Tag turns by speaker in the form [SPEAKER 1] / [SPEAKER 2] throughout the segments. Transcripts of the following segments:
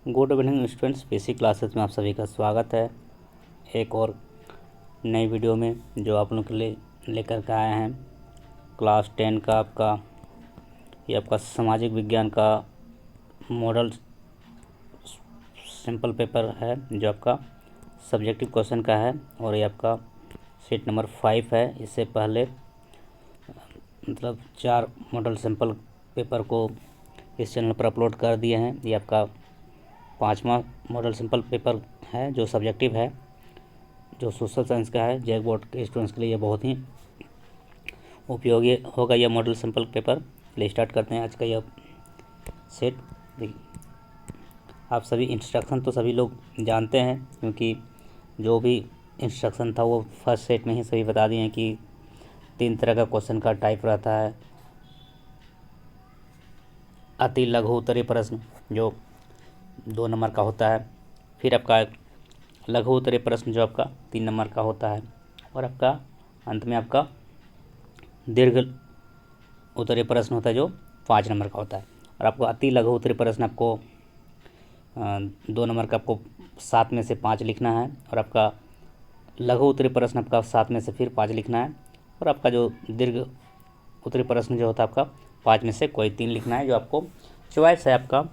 [SPEAKER 1] Good evening students, basic classes में आप सभी का स्वागत है। एक और नई वीडियो में जो आप लोगों के लिए लेकर के आए हैं क्लास 10 का ये आपका सामाजिक विज्ञान का मॉडल सिंपल पेपर है जो आपका सब्जेक्टिव क्वेश्चन का है और ये आपका सीट नंबर 5 है। इससे पहले मतलब 4 मॉडल सिंपल पेपर को इस चैनल पर अपलोड कर दिए हैं। ये आपका 5वां मॉडल सिंपल पेपर है जो सब्जेक्टिव है, जो सोशल साइंस का है। जैक बोर्ड के स्टूडेंट्स के लिए ये बहुत ही उपयोगी होगा यह मॉडल सिंपल पेपर। ले स्टार्ट करते हैं आज का यह सेट। देखिए, आप सभी इंस्ट्रक्शन तो सभी लोग जानते हैं क्योंकि जो भी इंस्ट्रक्शन था वो फर्स्ट सेट में ही सभी बता दिए हैं कि 3 तरह का क्वेश्चन का टाइप रहता है। अति लघु उत्तरीय प्रश्न जो 2 नंबर का होता है, फिर आपका लघु उत्तरीय प्रश्न जो आपका 3 नंबर का होता है और आपका अंत में आपका दीर्घ उत्तरीय प्रश्न होता है जो 5 नंबर का होता है। और आपको अति लघु उत्तरीय प्रश्न आपको 2 नंबर का आपको 7 में से 5 लिखना है और आपका लघु उत्तरीय प्रश्न आपका 7 में से फिर 5 लिखना है और आपका जो दीर्घ उत्तरीय प्रश्न जो होता है आपका 5 में से कोई 3 लिखना है। जो आपको चॉइस है आपका,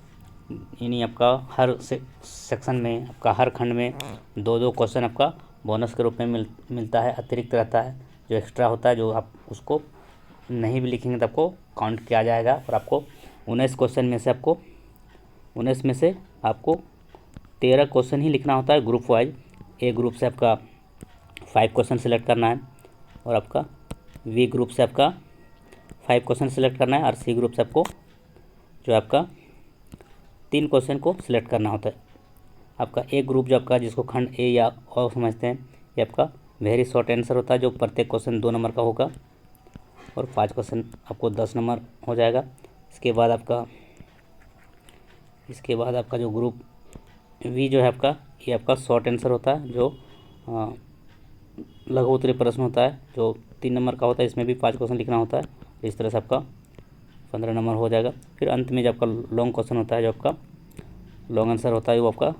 [SPEAKER 1] यानी आपका हर सेक्शन में आपका हर खंड में 2-2 क्वेश्चन आपका बोनस के रूप में मिलता है, अतिरिक्त रहता है जो एक्स्ट्रा होता है। जो आप उसको नहीं भी लिखेंगे तो आपको काउंट किया जाएगा और आपको 19 क्वेश्चन में से आपको 19 में से आपको 13 क्वेश्चन ही लिखना होता है ग्रुप वाइज। ए ग्रुप से आपका 5 क्वेश्चन सिलेक्ट करना है और आपका बी ग्रुप से आपका 5 क्वेश्चन सिलेक्ट करना है और सी ग्रुप से आपको जो आपका 3 क्वेश्चन को सिलेक्ट करना होता है। आपका ए ग्रुप जो आपका जिसको खंड ए या और समझते हैं, ये आपका वेरी शॉर्ट आंसर होता है जो प्रत्येक क्वेश्चन 2 नंबर का होगा और 5 क्वेश्चन आपको 10 नंबर हो जाएगा। इसके बाद आपका जो ग्रुप वी जो है आपका, ये आपका शॉर्ट आंसर होता है जो लघु उत्तरीय प्रश्न होता है जो 3 नंबर का होता है। इसमें भी 5 क्वेश्चन लिखना होता है। इस तरह से आपका 15 नंबर हो जाएगा। फिर अंत में जो आपका लॉन्ग क्वेश्चन होता है, जो आपका लॉन्ग आंसर होता है, वो आपका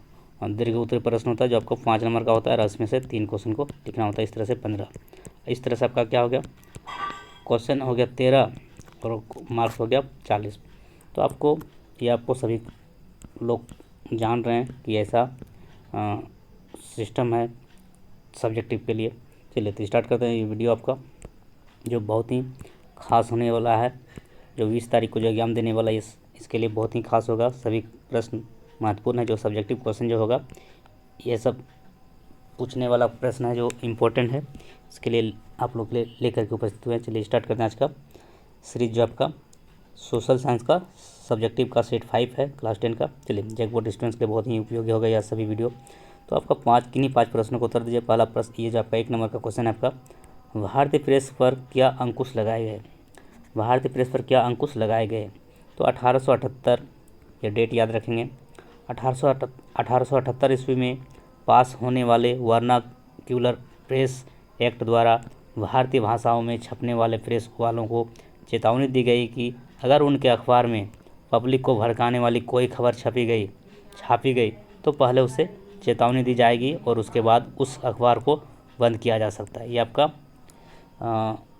[SPEAKER 1] दीर्घ उत्तरीय प्रश्न होता है जो आपको 5 नंबर का होता है और इसमें से 3 क्वेश्चन को लिखना होता है। इस तरह से 15। इस तरह से आपका क्या हो गया, क्वेश्चन हो गया 13 और मार्क्स हो गया 40। तो आपको ये आपको सभी लोग जान रहे हैं कि ऐसा सिस्टम है सब्जेक्टिव के लिए। चलिए तो स्टार्ट करते हैं। ये वीडियो आपका जो बहुत ही खास होने वाला है, जो 20 तारीख को जो एग्ज़ाम देने वाला है इसके लिए बहुत ही खास होगा। सभी प्रश्न महत्वपूर्ण है। जो सब्जेक्टिव क्वेश्चन जो होगा ये सब पूछने वाला प्रश्न है जो इम्पोर्टेंट है। इसके लिए आप लोग लेकर के उपस्थित हुए हैं। चलिए स्टार्ट करते हैं आज का सीरीज जो आपका सोशल साइंस का सब्जेक्टिव का सेट 5 है क्लास 10 का। चलिए जैक बोर्ड स्टूडेंट्स के लिए बहुत ही उपयोगी होगा यह सभी वीडियो। तो आपका किन्हीं 5 प्रश्नों को उत्तर दीजिए। पहला प्रश्न ये जो आपका 1 नंबर का क्वेश्चन है आपका, भारतीय प्रेस पर क्या अंकुश लगाए गए। भारतीय प्रेस पर क्या अंकुश लगाए गए। तो 1878, ये डेट याद रखेंगे। 1878 ईस्वी में पास होने वाले वर्नाक्यूलर प्रेस एक्ट द्वारा भारतीय भाषाओं में छपने वाले प्रेस वालों को चेतावनी दी गई कि अगर उनके अखबार में पब्लिक को भड़काने वाली कोई खबर छापी गई तो पहले उसे चेतावनी दी जाएगी और उसके बाद उस अखबार को बंद किया जा सकता है। ये आपका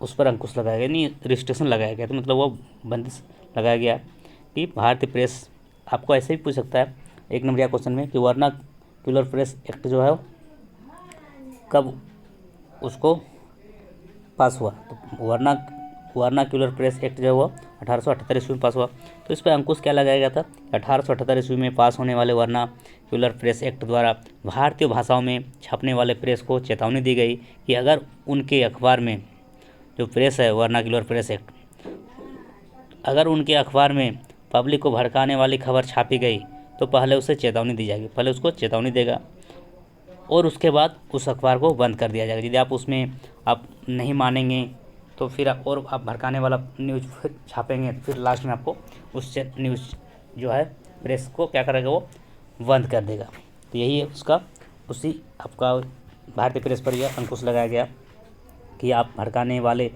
[SPEAKER 1] उस पर अंकुश लगाया गया, नहीं रिस्ट्रिक्शन लगाया गया। तो मतलब वो बंदिश लगाया गया कि भारतीय प्रेस, आपको ऐसे भी पूछ सकता है 1 नंबर क्वेश्चन में कि वर्नाक्यूलर प्रेस एक्ट जो है कब उसको पास हुआ। तो वर्नाक्यूलर प्रेस एक्ट जो है वो 1878 ईस्वी में पास हुआ। तो इस पर अंकुश क्या लगाया गया था, 1878 ईस्वी में पास होने वाले वर्नाक्यूलर प्रेस एक्ट द्वारा भारतीय भाषाओं में छपने वाले प्रेस को चेतावनी दी गई कि अगर उनके अखबार में जो प्रेस है वर्नाक्यूलर प्रेस एक्ट, अगर उनके अखबार में पब्लिक को भड़काने वाली खबर छापी गई तो पहले उसे चेतावनी दी जाएगी, पहले उसको चेतावनी देगा और उसके बाद उस अखबार को बंद कर दिया जाएगा। यदि आप उसमें आप नहीं मानेंगे तो फिर आप भड़काने वाला न्यूज़ फिर छापेंगे, फिर लास्ट में आपको उस न्यूज़ जो है प्रेस को क्या करेगा, वो बंद कर देगा। तो यही है उसका, उसी आपका भारतीय प्रेस पर यह अंकुश लगाया गया कि आप भड़काने वाले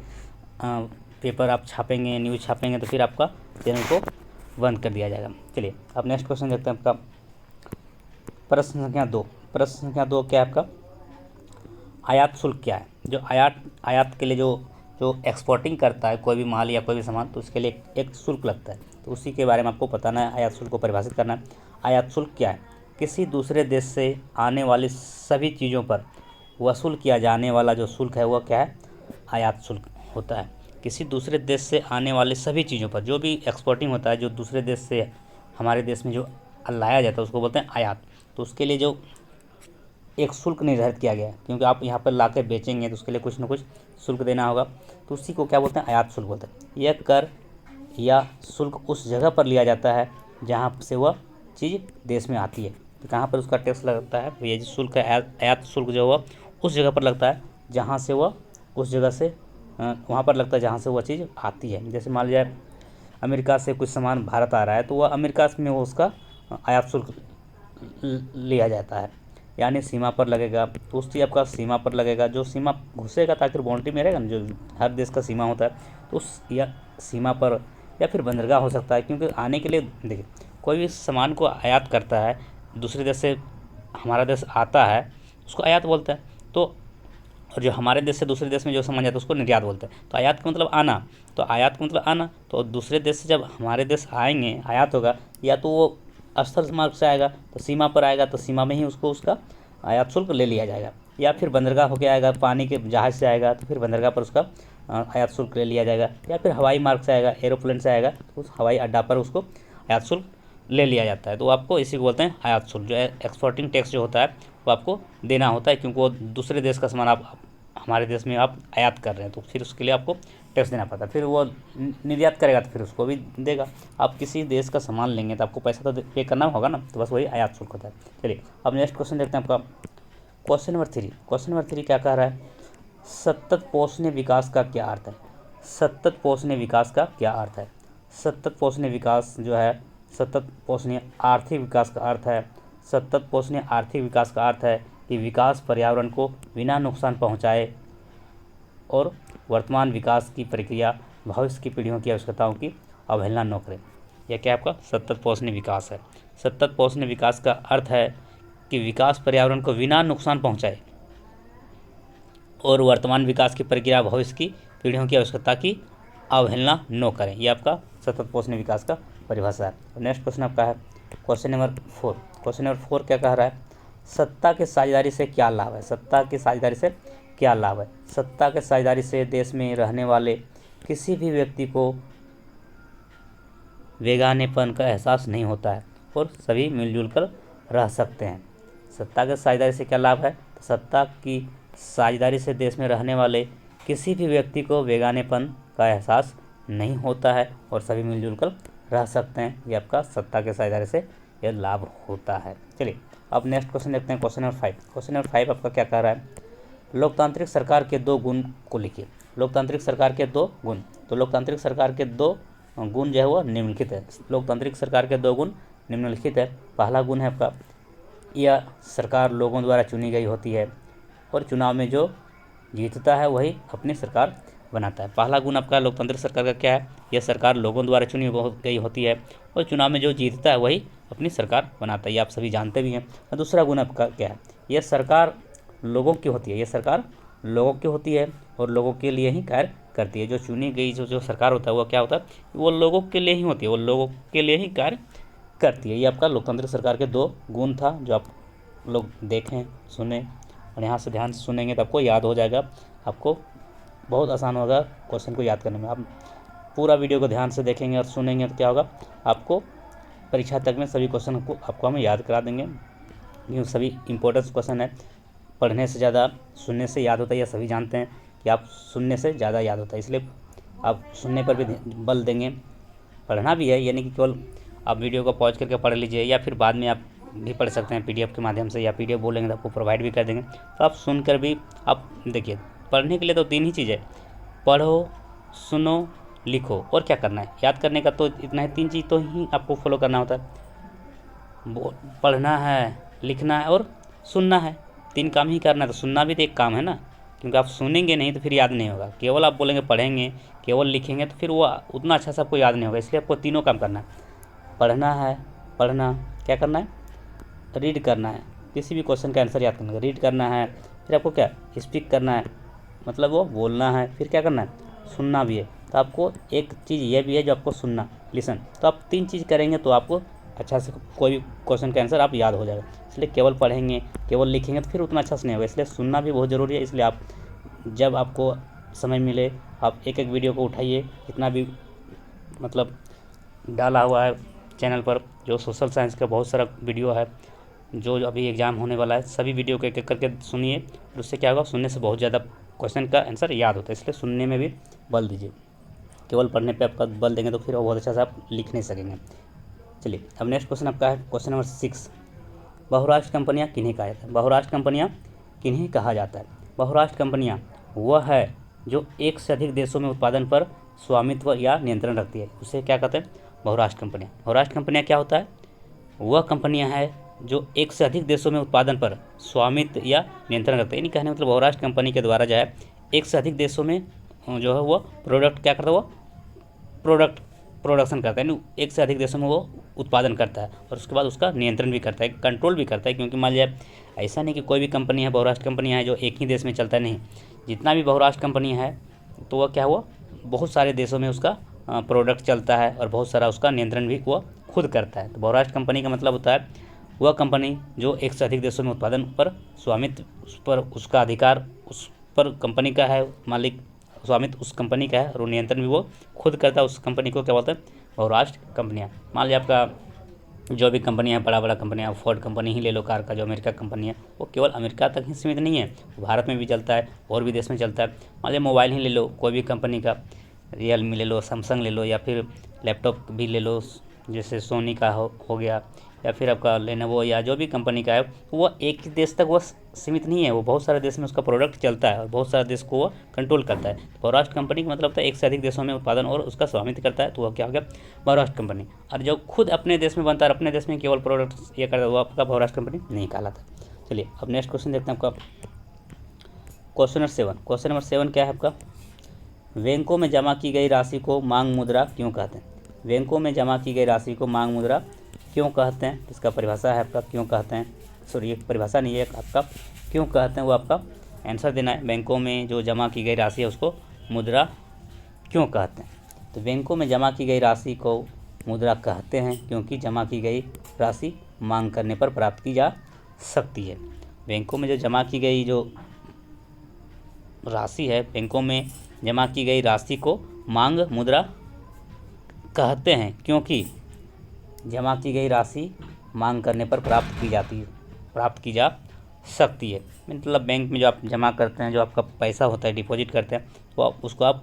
[SPEAKER 1] पेपर आप छापेंगे, न्यूज़ छापेंगे तो फिर आपका चैनल को बंद कर दिया जाएगा। चलिए अब नेक्स्ट क्वेश्चन देखते हैं आपका प्रश्न संख्या 2, प्रश्न संख्या 2 क्या है आपका, आयात शुल्क क्या है। जो आयात के लिए जो एक्सपोर्टिंग करता है कोई भी माल या कोई भी सामान, तो उसके लिए एक शुल्क लगता है, तो उसी के बारे में आपको बताना है, आयात शुल्क को परिभाषित करना है। आयात शुल्क क्या है, किसी दूसरे देश से आने वाली सभी चीज़ों पर वसूल किया जाने वाला जो शुल्क है वह क्या है, आयात शुल्क होता है। किसी दूसरे देश से आने वाले सभी चीज़ों पर, जो भी एक्सपोर्टिंग होता है, जो दूसरे देश से हमारे देश में जो लाया जाता है उसको बोलते हैं आयात। तो उसके लिए जो एक शुल्क निर्धारित किया गया है, क्योंकि आप यहाँ पर ला के बेचेंगे तो उसके लिए कुछ ना कुछ शुल्क देना होगा, तो उसी को क्या बोलते हैं, आयात शुल्क बोलते हैं। यह कर या शुल्क उस जगह पर लिया जाता है जहाँ से वह चीज़ देश में आती है। तो कहाँ पर उसका टैक्स लगता है, तो ये जो शुल्क है, आयात शुल्क जो हुआ उस जगह पर लगता है जहाँ से वह उस जगह से वहाँ पर लगता है जहाँ से वह चीज़ आती है। जैसे मान लिया अमेरिका से कुछ सामान भारत आ रहा है, तो वह अमेरिका में वो उसका आयात शुल्क लिया जाता है, यानी सीमा पर लगेगा। तो उस चीज़ आपका सीमा पर लगेगा, जो सीमा घुसेगा ताकि बाउंड्री में रहेगा ना, जो हर देश का सीमा होता है, तो उस या सीमा पर या फिर बंदरगाह हो सकता है। क्योंकि आने के लिए देखिए, कोई भी सामान को आयात करता है दूसरे देश से, हमारा देश आता है, उसको आयात बोलते हैं। तो और जो हमारे देश से दूसरे देश में जो सामान जाता है उसको निर्यात बोलते हैं। तो आयात का मतलब आना, तो आयात का मतलब आना, तो दूसरे देश से जब हमारे देश आएंगे, आयात होगा, या तो वो स्थल मार्ग से आएगा तो सीमा पर आएगा, तो सीमा में ही उसको उसका आयात शुल्क ले लिया जाएगा, या फिर बंदरगाह होके आएगा, पानी के जहाज़ से आएगा तो फिर बंदरगाह पर उसका आयात शुल्क ले लिया जाएगा, या फिर हवाई मार्ग से आएगा, एरोप्लेन से आएगा तो उस हवाई अड्डा पर उसको आयात शुल्क ले लिया जाता है। तो आपको इसी को बोलते हैं आयात शुल्क। जो एक्सपोर्टिंग टैक्स जो होता है वो आपको देना होता है, क्योंकि वो दूसरे देश का सामान आप हमारे देश में आप आयात कर रहे हैं, तो फिर उसके लिए आपको टैक्स देना पड़ता है। फिर वो निर्यात करेगा तो फिर उसको भी देगा। आप किसी देश का सामान लेंगे तो आपको पैसा तो पे करना होगा ना, तो बस वही आयात शुल्क होता है। चलिए अब नेक्स्ट क्वेश्चन देखते हैं आपका, क्वेश्चन नंबर 3। क्वेश्चन नंबर 3 क्या कह रहा है, सतत पोषणीय विकास का क्या अर्थ है। सतत पोषणीय विकास का क्या अर्थ है। सतत पोषणीय विकास जो है, सतत पोषणीय आर्थिक विकास का अर्थ है। सतत पोषणीय आर्थिक विकास का अर्थ है कि विकास पर्यावरण को बिना नुकसान पहुंचाए और वर्तमान विकास की प्रक्रिया भविष्य की पीढ़ियों की आवश्यकताओं की अवहेलना न करे। यह क्या आपका सतत पोषणीय विकास है। सतत पोषणीय विकास का अर्थ है कि विकास पर्यावरण को बिना नुकसान पहुंचाए और वर्तमान विकास की प्रक्रिया भविष्य की पीढ़ियों की आवश्यकता की अवहेलना न करें। यह आपका सतत पोषणीय विकास का परिभाषा है। नेक्स्ट क्वेश्चन आपका है क्वेश्चन नंबर 4। क्वेश्चन नंबर 4 क्या कह रहा है, सत्ता की साझेदारी से क्या लाभ है। सत्ता की साझेदारी से क्या लाभ है। सत्ता के साझेदारी से देश में रहने वाले किसी भी व्यक्ति को बेगानेपन का एहसास नहीं होता है और सभी मिलजुल कर रह सकते हैं। सत्ता के साझेदारी से क्या लाभ है, तो सत्ता की साझेदारी से देश में रहने वाले किसी भी व्यक्ति को बेगानेपन का एहसास नहीं होता है और सभी मिलजुल कर रह सकते हैं। ये आपका सत्ता के साझेदारी से यह लाभ होता है। चलिए अब नेक्स्ट क्वेश्चन देखते हैं, क्वेश्चन नंबर 5। क्वेश्चन नंबर 5 आपका क्या कह रहा है, लोकतांत्रिक सरकार के 2 गुण को लिखिए। लोकतांत्रिक सरकार के 2 गुण, तो लोकतांत्रिक सरकार के 2 गुण जो है वो निम्नलिखित है। लोकतांत्रिक सरकार के 2 गुण निम्नलिखित है। पहला गुण है आपका, यह सरकार लोगों द्वारा चुनी गई होती है और चुनाव में जो जीतता है वही अपनी सरकार बनाता है। पहला गुण आपका लोकतांत्रिक सरकार का क्या है, यह सरकार लोगों द्वारा चुनी गई होती है और चुनाव में जो जीतता है वही अपनी सरकार बनाता है। ये आप सभी जानते भी हैं। और दूसरा गुण आपका क्या है, यह सरकार लोगों की होती है। यह सरकार लोगों की होती है और लोगों के लिए ही कार्य करती है। जो चुनी गई जो सरकार होता है वो क्या होता है, वो लोगों के लिए ही होती है, वो लोगों के लिए ही कार्य करती है। ये आपका लोकतांत्रिक सरकार के 2 गुण था जो आप लोग देखें, सुने और यहाँ से ध्यान से सुनेंगे तो आपको याद हो जाएगा। आपको बहुत आसान होगा क्वेश्चन को याद करने में। आप पूरा वीडियो को ध्यान से देखेंगे और सुनेंगे तो क्या होगा, आपको परीक्षा तक में सभी क्वेश्चन को आपको हम याद करा देंगे। ये सभी इंपॉर्टेंट क्वेश्चन है, पढ़ने से ज़्यादा सुनने से याद होता है। यह सभी जानते हैं कि आप सुनने से ज़्यादा याद होता है, इसलिए आप सुनने पर भी बल देंगे। पढ़ना भी है, यानी कि केवल आप वीडियो को पॉज करके पढ़ लीजिए या फिर बाद में आप भी पढ़ सकते हैं PDF के माध्यम से, या PDF बोलेंगे तो आपको प्रोवाइड भी कर देंगे। तो आप सुनकर भी आप देखिए, पढ़ने के लिए तो 3 ही चीज़ है, पढ़ो, सुनो, लिखो, और क्या करना है। याद करने का तो इतना है, 3 चीज़ तो ही आपको फॉलो करना होता है। पढ़ना है, लिखना है और सुनना है, 3 काम ही करना है। तो सुनना भी तो एक काम है ना, क्योंकि आप सुनेंगे नहीं तो फिर याद नहीं होगा। केवल आप बोलेंगे पढ़ेंगे, केवल लिखेंगे तो फिर वो उतना अच्छा से आपको याद नहीं होगा। इसलिए आपको तीनों काम करना है। पढ़ना है, पढ़ना क्या करना है, रीड करना है, किसी भी क्वेश्चन का आंसर याद करना है, रीड करना है, फिर आपको क्या स्पीक करना है, मतलब वो बोलना है, फिर क्या करना है सुनना भी है। तो आपको एक चीज़ ये भी है जो आपको सुनना, लिसन, तो आप 3 चीज़ करेंगे तो आपको अच्छा से कोई भी क्वेश्चन का आंसर आप याद हो जाएगा। इसलिए केवल पढ़ेंगे, केवल लिखेंगे तो फिर उतना अच्छा से नहीं होगा, इसलिए सुनना भी बहुत ज़रूरी है। इसलिए आप जब आपको समय मिले आप एक एक वीडियो को उठाइए, जितना भी मतलब डाला हुआ है चैनल पर, जो सोशल साइंस का बहुत सारा वीडियो है, जो अभी एग्ज़ाम होने वाला है, सभी वीडियो को एक एक करके सुनिए। उससे क्या होगा, सुनने से बहुत ज़्यादा क्वेश्चन का आंसर याद होता है, इसलिए सुनने में भी बल दीजिए। केवल पढ़ने पे आपका बल देंगे तो फिर वो बहुत अच्छा से आप लिख नहीं सकेंगे। चलिए अब नेक्स्ट क्वेश्चन आपका है क्वेश्चन नंबर 6, बहुराष्ट्र कंपनियां किन्हें कहा जाता है? बहुराष्ट्र कंपनियां किन्हें कहा जाता है? बहुराष्ट्र कंपनियां वह है जो एक से अधिक देशों में उत्पादन पर स्वामित्व या नियंत्रण रखती है, उसे क्या कहते हैं? बहुराष्ट्र कंपनियां। बहुराष्ट्र कंपनियां क्या होता है? वह कंपनियां हैं जो एक से अधिक देशों में उत्पादन पर स्वामित्व या नियंत्रण रखते हैं। यानी कहने मतलब बहुराष्ट्र कंपनी के द्वारा जो है एक से अधिक देशों में जो है वो प्रोडक्ट क्या करता है, वो प्रोडक्शन करता है, यानी एक से अधिक देशों में वो उत्पादन करता है और उसके बाद उसका नियंत्रण भी करता है, कंट्रोल भी करता है। क्योंकि मान लिया ऐसा नहीं कि कोई भी कंपनी है, बहुराष्ट्र कंपनियां है जो एक ही देश में चलता है, नहीं, जितना भी बहुराष्ट्र कंपनी है तो वह क्या हुआ, बहुत सारे देशों में उसका प्रोडक्ट चलता है और बहुत सारा उसका नियंत्रण भी वो खुद करता है। तो बहुराष्ट्र कंपनी का मतलब होता है वह कंपनी जो एक से अधिक देशों में उत्पादन पर स्वामित्व, उस पर उसका अधिकार, उस पर कंपनी का है, मालिक स्वामित्व उस कंपनी का है और नियंत्रण भी वो खुद करता है, उस कंपनी को क्या बोलते हैं? बहुराष्ट्र कंपनियां। मान लिया आपका जो भी कंपनी है, बड़ा बड़ा कंपनियां, फोर्ड कंपनी ही ले लो, कार का जो अमेरिका कंपनी है, वो केवल अमेरिका तक ही सीमित नहीं है, भारत में भी चलता है और भी देश में चलता है। मान लिया मोबाइल ही ले लो, कोई भी कंपनी का, रियलमी ले लो, सैमसंग ले लो, या फिर लैपटॉप भी ले लो, जैसे सोनी का हो गया, या फिर आपका लेनोवो, या जो भी कंपनी का है, वो एक ही देश तक वो सीमित नहीं है, वो बहुत सारे देश में उसका प्रोडक्ट चलता है और बहुत सारे देश को वो कंट्रोल करता है। तो बहुराष्ट्र कंपनी का मतलब होता है एक से अधिक देशों में उत्पादन और उसका स्वामित्व करता है, तो वह क्या हो गया? बहुराष्ट्र कंपनी। और जो खुद अपने देश में बनता है और अपने देश में केवल प्रोडक्ट ये करता है, वो आपका बहुराष्ट्र कंपनी नहीं कहलाता। चलिए अब नेक्स्ट क्वेश्चन देखते हैं आपका क्वेश्चन नंबर 7। क्वेश्चन नंबर 7 क्या है आपका? बैंकों में जमा की गई राशि को मांग मुद्रा क्यों कहते हैं? बैंकों में जमा की गई राशि को मांग मुद्रा क्यों कहते हैं? इसका परिभाषा है आपका क्यों कहते हैं, सॉरी ये परिभाषा नहीं है आपका, क्यों कहते हैं वो आपका आंसर देना है। बैंकों में जो जमा की गई राशि है उसको मुद्रा क्यों कहते हैं? तो बैंकों में जमा की गई राशि को मुद्रा कहते हैं क्योंकि जमा की गई राशि मांग करने पर प्राप्त की जा सकती है। बैंकों में जो जमा की गई जो राशि है, बैंकों में जमा की गई राशि को मांग मुद्रा कहते हैं क्योंकि जमा की गई राशि मांग करने पर प्राप्त की जा सकती है। मतलब बैंक में जो आप जमा करते हैं, जो आपका पैसा होता है, डिपॉजिट करते हैं, तो उसको आप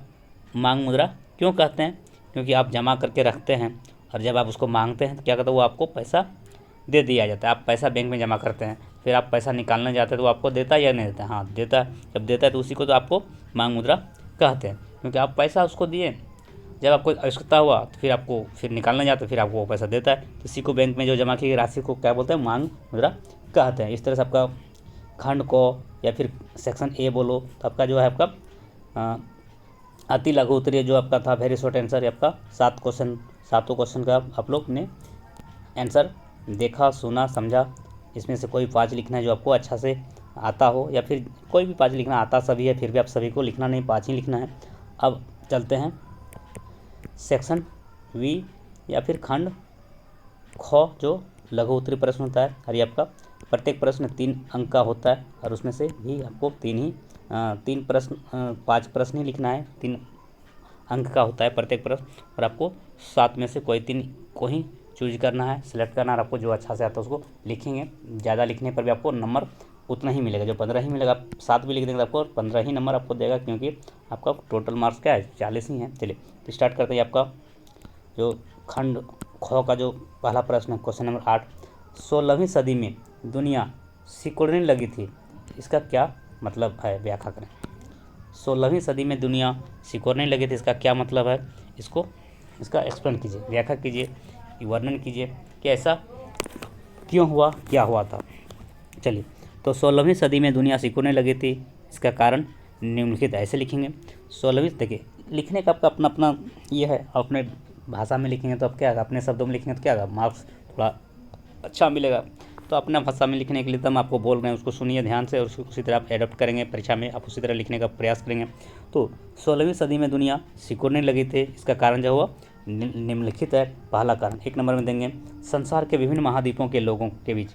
[SPEAKER 1] मांग मुद्रा क्यों कहते हैं? क्योंकि आप जमा करके रखते हैं और जब आप उसको मांगते हैं तो क्या कहते हैं, वो आपको पैसा दे दिया जाता है। आप पैसा बैंक में जमा करते हैं, फिर आप पैसा निकालने जाते हैं तो वो आपको देता है या नहीं देता? हाँ देता है। जब देता है तो उसी को तो आपको मांग मुद्रा कहते हैं, क्योंकि आप पैसा उसको दिए, जब आपको आवश्यकता हुआ तो फिर आपको फिर निकालने जाते फिर आपको वो पैसा देता है। इसी को बैंक में जो जमा की गई राशि को क्या बोलते हैं? मांग मुद्रा कहते हैं। इस तरह से आपका खंड को या फिर सेक्शन ए बोलो तो आपका जो है आपका अति लघु उत्तरीय जो आपका था वेरी शॉर्ट आंसर, आपका 7 क्वेश्चन का आप लोग ने आंसर देखा, सुना, समझा। इसमें से कोई 5 लिखना है जो आपको अच्छा से आता हो, या फिर कोई भी 5 लिखना आता सभी है, फिर भी आप सभी को लिखना नहीं, 5 ही लिखना है। अब चलते हैं सेक्शन वी या फिर खंड ख, जो लघु उत्तरीय प्रश्न होता है, और ये आपका प्रत्येक प्रश्न 3 अंक का होता है और उसमें से भी आपको 5 प्रश्न ही लिखना है, 3 अंक का होता है प्रत्येक प्रश्न, और आपको 7 में से कोई 3 को ही चूज करना है, सिलेक्ट करना है, और आपको जो अच्छा से आता है उसको लिखेंगे। ज़्यादा लिखने पर भी आपको नंबर उतना ही मिलेगा, जो 15 ही मिलेगा। आप 7 भी लिख देंगे तो आपको 15 ही नंबर आपको देगा, क्योंकि आपका टोटल मार्क्स क्या है? 40 ही है। चलिए तो स्टार्ट करते हैं। आपका जो खंड ख का जो पहला प्रश्न है, क्वेश्चन नंबर 8, 16वीं सदी में दुनिया सिकुड़ने लगी थी, इसका क्या मतलब है? व्याख्या करें। 16वीं सदी में दुनिया सिकुड़ने लगी थी, इसका क्या मतलब है? इसका एक्सप्लेन कीजिए, व्याख्या कीजिए, वर्णन कीजिए कि ऐसा क्यों हुआ, क्या हुआ था। चलिए तो 16वीं सदी में दुनिया सिकुड़ने लगी थी, इसका कारण निम्नलिखित है। ऐसे लिखेंगे 16वीं, देखिए लिखने का आपका अपना अपना ये है, अपने भाषा में लिखेंगे तो आप क्या, अपने शब्दों में लिखेंगे तो क्या, मार्क्स थोड़ा अच्छा मिलेगा। तो अपना भाषा में लिखने के लिए तो हम आपको बोल रहे हैं, उसको सुनिए ध्यान से और उसको उसी तरह आप एडप्ट करेंगे, परीक्षा में आप उसी तरह लिखने का प्रयास करेंगे। तो 16वीं सदी में दुनिया सिकुड़ने लगी थी, इसका कारण जो हुआ निम्नलिखित है। पहला कारण 1 नंबर में देंगे, संसार के विभिन्न महाद्वीपों के लोगों के बीच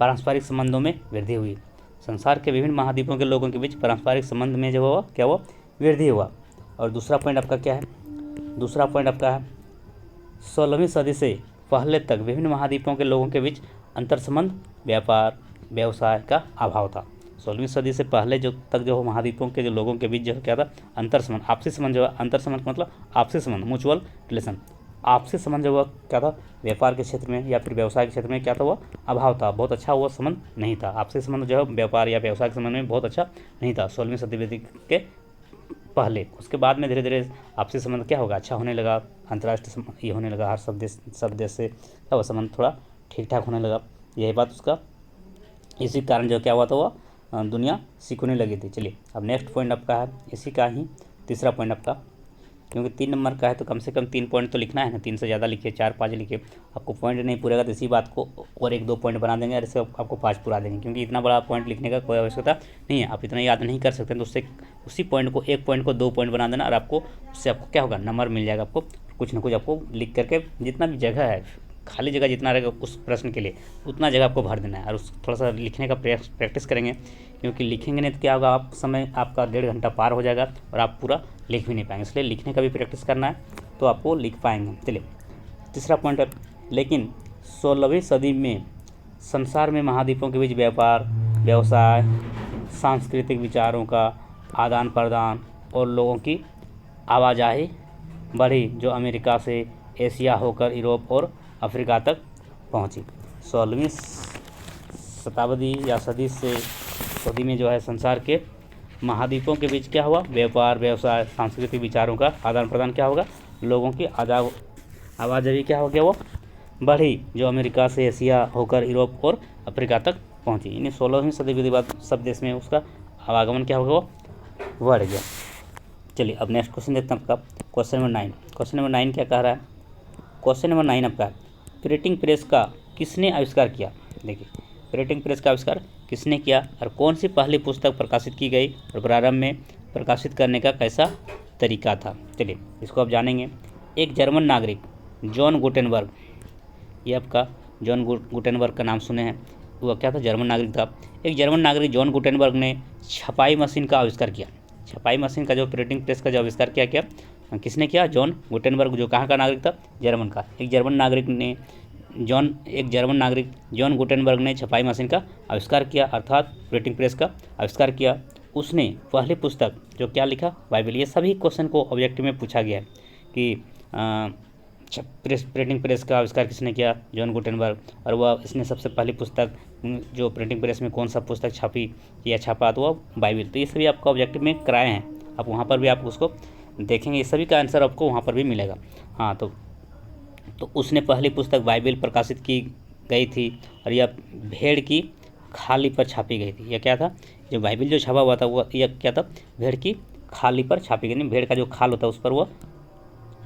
[SPEAKER 1] पारस्परिक संबंधों में वृद्धि हुई। संसार के विभिन्न महाद्वीपों के लोगों के बीच पारस्परिक संबंध में जो हुआ क्या हुआ, वृद्धि हुआ। और दूसरा पॉइंट आपका क्या है, दूसरा पॉइंट आपका है 16वीं सदी से पहले तक विभिन्न महाद्वीपों के लोगों के बीच अंतर संबंध, व्यापार, व्यवसाय का अभाव था। 16वीं सदी से पहले जो तक जो महाद्वीपों के जो लोगों के बीच जो क्या था, अंतर संबंध, आपसी संबंध जो है, अंतर संबंध मतलब आपसी संबंध, म्यूचुअल रिलेशन, आपसी संबंध जो हुआ क्या था, व्यापार के क्षेत्र में या फिर व्यवसाय के क्षेत्र में क्या था, वो अभाव था, बहुत अच्छा वो संबंध नहीं था। आपसी संबंध जो है व्यापार या व्यवसाय के संबंध में बहुत अच्छा नहीं था 16वीं सदी के पहले। उसके बाद में धीरे धीरे आपसी संबंध क्या होगा, अच्छा होने लगा, अंतर्राष्ट्रीय ये होने लगा, हर सब देश से क्या हुआ, संबंध थोड़ा ठीक ठाक होने लगा। यही बात उसका, इसी कारण जो क्या हुआ था, वो दुनिया सिकुड़ने लगी थी। चलिए अब नेक्स्ट पॉइंट आपका है, इसी का ही तीसरा पॉइंट आपका, क्योंकि 3 नंबर का है तो कम से कम 3 पॉइंट तो लिखना है ना, 3 से ज़्यादा लिखिए, 4-5 लिखिए। आपको पॉइंट नहीं पूरेगा तो इसी बात को और 1-2 पॉइंट बना देंगे और इससे आपको 5 पूरा देंगे, क्योंकि इतना बड़ा पॉइंट लिखने का कोई आवश्यकता नहीं है, आप इतना याद नहीं कर सकते। तो उससे उसी पॉइंट को 1 पॉइंट को 2 पॉइंट बना देना और आपको उससे आपको क्या होगा, नंबर मिल जाएगा। आपको कुछ ना कुछ आपको लिख करके जितना भी जगह है, खाली जगह जितना रहेगा उस प्रश्न के लिए उतना जगह आपको भर देना है और उस थोड़ा सा लिखने का प्रैक्टिस करेंगे, क्योंकि लिखेंगे नहीं तो क्या होगा, आप समय आपका 1.5 घंटा पार हो जाएगा और आप पूरा लिख भी नहीं पाएंगे। इसलिए लिखने का भी प्रैक्टिस करना है तो आपको लिख पाएंगे। चलिए तीसरा पॉइंट है, लेकिन 16वीं सदी में संसार में महाद्वीपों के बीच व्यापार, व्यवसाय, सांस्कृतिक विचारों का आदान प्रदान और लोगों की आवाजाही बढ़ी, जो अमेरिका से एशिया होकर यूरोप और अफ्रीका तक पहुंची। 16वीं शताब्दी या सदी में जो है संसार के महाद्वीपों के बीच क्या हुआ, व्यापार, व्यवसाय, सांस्कृतिक विचारों का आदान प्रदान क्या होगा, लोगों की आवाजाही क्या हो गया, वो बढ़ी, जो अमेरिका से एशिया होकर यूरोप और अफ्रीका तक पहुंची। यानी 16वीं सदी के बाद सब देश में उसका आवागमन क्या हो गया, वो बढ़ गया। चलिए अब नेक्स्ट क्वेश्चन देखते हैं आपका, क्वेश्चन नंबर 9। क्वेश्चन नंबर 9 क्या कह रहा है, क्वेश्चन नंबर 9 आपका, प्रिंटिंग प्रेस का किसने आविष्कार किया। देखिए प्रिंटिंग प्रेस का आविष्कार किसने किया और कौन सी पहली पुस्तक प्रकाशित की गई और प्रारंभ में प्रकाशित करने का कैसा तरीका था। चलिए इसको आप जानेंगे। एक जर्मन नागरिक जॉन गुटेनबर्ग, ये आपका जॉन गुटेनबर्ग का नाम सुने हैं, वो क्या था, जर्मन नागरिक था। एक जर्मन नागरिक जॉन गुटेनबर्ग ने छपाई मशीन का आविष्कार किया। छपाई मशीन का जो प्रिंटिंग प्रेस का जो आविष्कार किया किसने किया, जॉन गुटेनबर्ग, जो कहाँ का नागरिक था, जर्मन का। एक जर्मन नागरिक जॉन गुटेनबर्ग ने छपाई मशीन का आविष्कार किया, अर्थात प्रिंटिंग प्रेस का आविष्कार किया। उसने पहली पुस्तक जो क्या लिखा, बाइबल। ये सभी क्वेश्चन को ऑब्जेक्टिव में पूछा गया है कि प्रिंटिंग प्रेस का आविष्कार किसने किया, जॉन गुटेनबर्ग, और वह इसने सबसे पहली पुस्तक जो प्रिंटिंग प्रेस में कौन सा पुस्तक छापी या छापा, तो वह बाइबल। तो ये सभी आपको ऑब्जेक्टिव में कराए हैं, आप वहाँ पर भी आप उसको देखेंगे, ये सभी का आंसर आपको वहाँ पर भी मिलेगा। हाँ तो उसने पहली पुस्तक बाइबल प्रकाशित की गई थी और यह भेड़ की खाली पर छापी गई थी। यह क्या था, जो बाइबल जो छपा हुआ था वो यह क्या था, भेड़ की खाली पर छापी गई, भेड़ का जो खाल होता है उस पर वो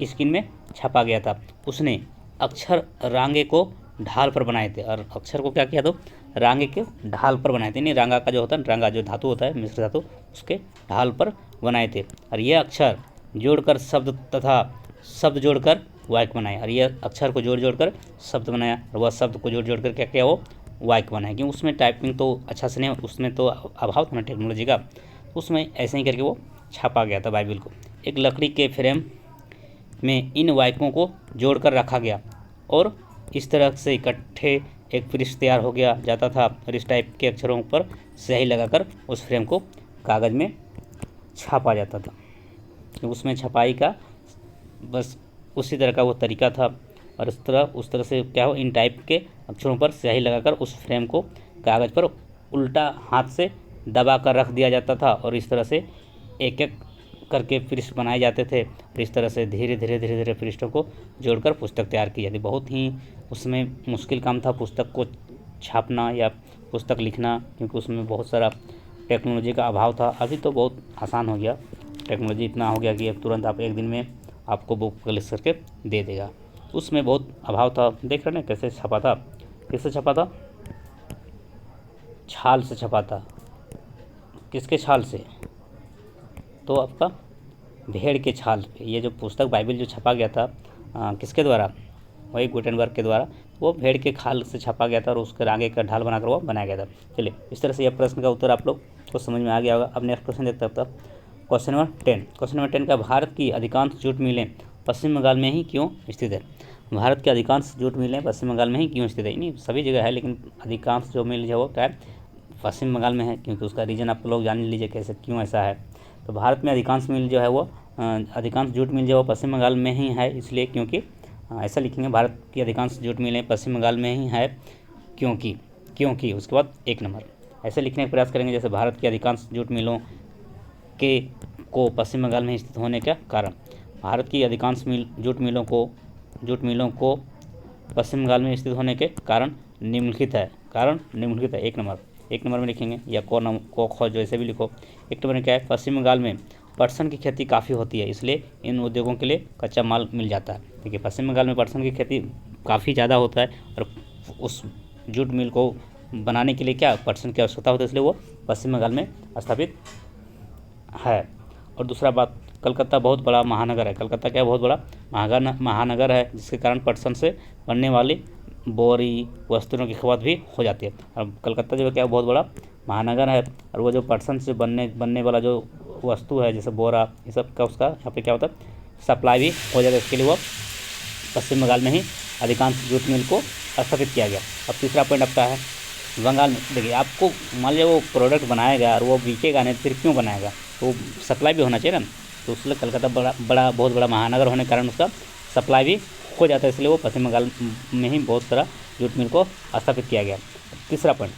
[SPEAKER 1] स्किन में छपा गया था। उसने अक्षर रांगे को ढाल पर बनाए थे, और अक्षर को क्या किया, तो रांगे के ढाल पर बनाए थे। नहीं, रांगा का जो होता है, रांगा जो धातु होता है, मिश्र धातु, उसके ढाल पर बनाए थे। और यह अक्षर जोड़कर शब्द तथा शब्द जोड़कर वाक्य बनाए, और यह अक्षर को जोड़ कर शब्द बनाया, और वह शब्द को जोड़ कर क्या किया, वो वाक्य बनाया। क्योंकि उसमें टाइपिंग तो अच्छा से नहीं, उसमें तो अभाव था ना टेक्नोलॉजी का, उसमें ऐसे ही करके वो छापा गया था बाइबल को। एक लकड़ी के फ्रेम में इन वाक्यों को जोड़कर रखा गया और इस तरह से इकट्ठे एक पृष्ठ तैयार हो गया जाता था, और इस टाइप के अक्षरों पर स्याही लगाकर उस फ्रेम को कागज़ में छापा जाता था। तो उसमें छपाई का बस उसी तरह का वो तरीका था, और उस तरह से क्या हो, इन टाइप के अक्षरों पर स्याही लगाकर उस फ्रेम को कागज़ पर उल्टा हाथ से दबा कर रख दिया जाता था, और इस तरह से एक एक करके पृष्ठ बनाए जाते थे। और इस तरह से धीरे धीरे पृष्ठों को जोड़कर पुस्तक तैयार की जाती। बहुत ही उसमें मुश्किल काम था पुस्तक को छापना या पुस्तक लिखना, क्योंकि उसमें बहुत सारा टेक्नोलॉजी का अभाव था। अभी तो बहुत आसान हो गया, टेक्नोलॉजी इतना हो गया कि अब तुरंत आप एक दिन में आपको बुक लिख करके दे देगा। उसमें बहुत अभाव था। देख रहे हैं कैसे छपा था, कैसे छपा था, छाल से छपा था। किसके छाल से? तो आपका भेड़ के छाल पे। ये जो पुस्तक बाइबल जो छपा गया था किसके द्वारा? वही गुटेनबर्ग के द्वारा। वो भेड़ के खाल से छपा गया था और उसके आगे का ढाल बनाकर वो बनाया गया था। चलिए, इस तरह से यह प्रश्न का उत्तर आप लोग को समझ में आ गया होगा। अब नेक्स्ट क्वेश्चन देखते हैं। Question number 10। क्वेश्चन नंबर 10 का भारत की अधिकांश जूट मिलें पश्चिम बंगाल में ही क्यों स्थित है? भारत की अधिकांश जूट मिलें पश्चिम बंगाल में ही क्यों स्थित है? नहीं, सभी जगह है, लेकिन अधिकांश जो मिल जो वो क्या है, पश्चिम बंगाल में है, क्योंकि उसका रीजन आप लोग जान लीजिए कैसे क्यों ऐसा है। तो भारत में अधिकांश मिल जो है वो अधिकांश जूट मिल जो है पश्चिम बंगाल में ही है, इसलिए क्योंकि ऐसा लिखेंगे, भारत की अधिकांश जूट मिलें पश्चिम बंगाल में ही है क्योंकि उसके बाद 1 नंबर ऐसे लिखने का प्रयास करेंगे, जैसे भारत की अधिकांश जूट मिलों के को पश्चिम बंगाल में स्थित होने का कारण। भारत की अधिकांश जूट मिलों को पश्चिम बंगाल में स्थित होने के कारण निम्नलिखित है। 1 नंबर में लिखेंगे, या को खो जैसे भी लिखो। 1 नंबर में क्या है? पश्चिम बंगाल में पटसन की खेती काफ़ी होती है, इसलिए इन उद्योगों के लिए कच्चा माल मिल जाता है। ठीक है, पश्चिम बंगाल में पटसन की खेती काफ़ी ज़्यादा होता है और उस जूट मिल को बनाने के लिए क्या पटसन की आवश्यकता होती है, इसलिए वो पश्चिम बंगाल में स्थापित है। और दूसरा बात, कलकत्ता बहुत बड़ा महानगर है। कलकत्ता क्या बहुत बड़ा महानगर है, जिसके कारण पटसन से बनने वाली बोरी वस्तुओं की खपत भी हो जाती है। और कलकत्ता जो है क्या बहुत बड़ा महानगर है, और वो जो पटसन से बनने वाला जो वस्तु है, जैसे बोरा, ये सब का उसका यहाँ पे क्या होता है, सप्लाई भी हो जाता है। इसके लिए वो पश्चिम बंगाल में ही अधिकांश जूट मिल को स्थापित किया गया। अब तीसरा पॉइंट आपका है बंगाल में। देखिए, आपको मान लिया वो प्रोडक्ट बनाएगा और वो बिकेगा नहीं, फिर क्यों बनाएगा? तो सप्लाई भी होना चाहिए ना। तो उसलिए कलकत्ता बहुत बड़ा महानगर होने के कारण उसका सप्लाई भी हो जाता है, इसलिए वो पश्चिम बंगाल में ही बहुत सारा जूट मिल को स्थापित किया गया। तीसरा पॉइंट,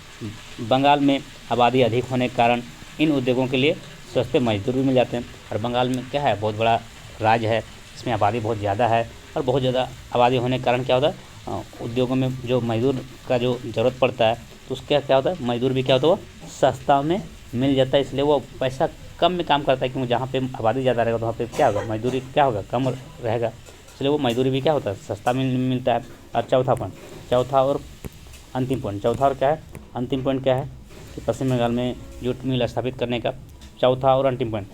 [SPEAKER 1] बंगाल में आबादी अधिक होने के कारण इन उद्योगों के लिए सस्ते मजदूर भी मिल जाते हैं। और बंगाल में क्या है, बहुत बड़ा राज्य है, इसमें आबादी बहुत ज़्यादा है, और बहुत ज़्यादा आबादी होने के कारण क्या होता है, उद्योगों में जो मजदूर का जो ज़रूरत पड़ता है, तो उसका क्या होता है, मजदूर भी क्या होता है वो सस्ता में मिल जाता है, इसलिए वो पैसा कम में काम करता है, क्योंकि जहाँ पे आबादी ज़्यादा रहेगा तो वहाँ पे क्या होगा, मजदूरी क्या होगा, कम रहेगा, इसलिए वो मजदूरी भी क्या होता है, सस्ता मिलता है। और चौथा और अंतिम पॉइंट क्या है कि पश्चिम बंगाल में जूट मिल स्थापित करने का चौथा और अंतिम पॉइंट,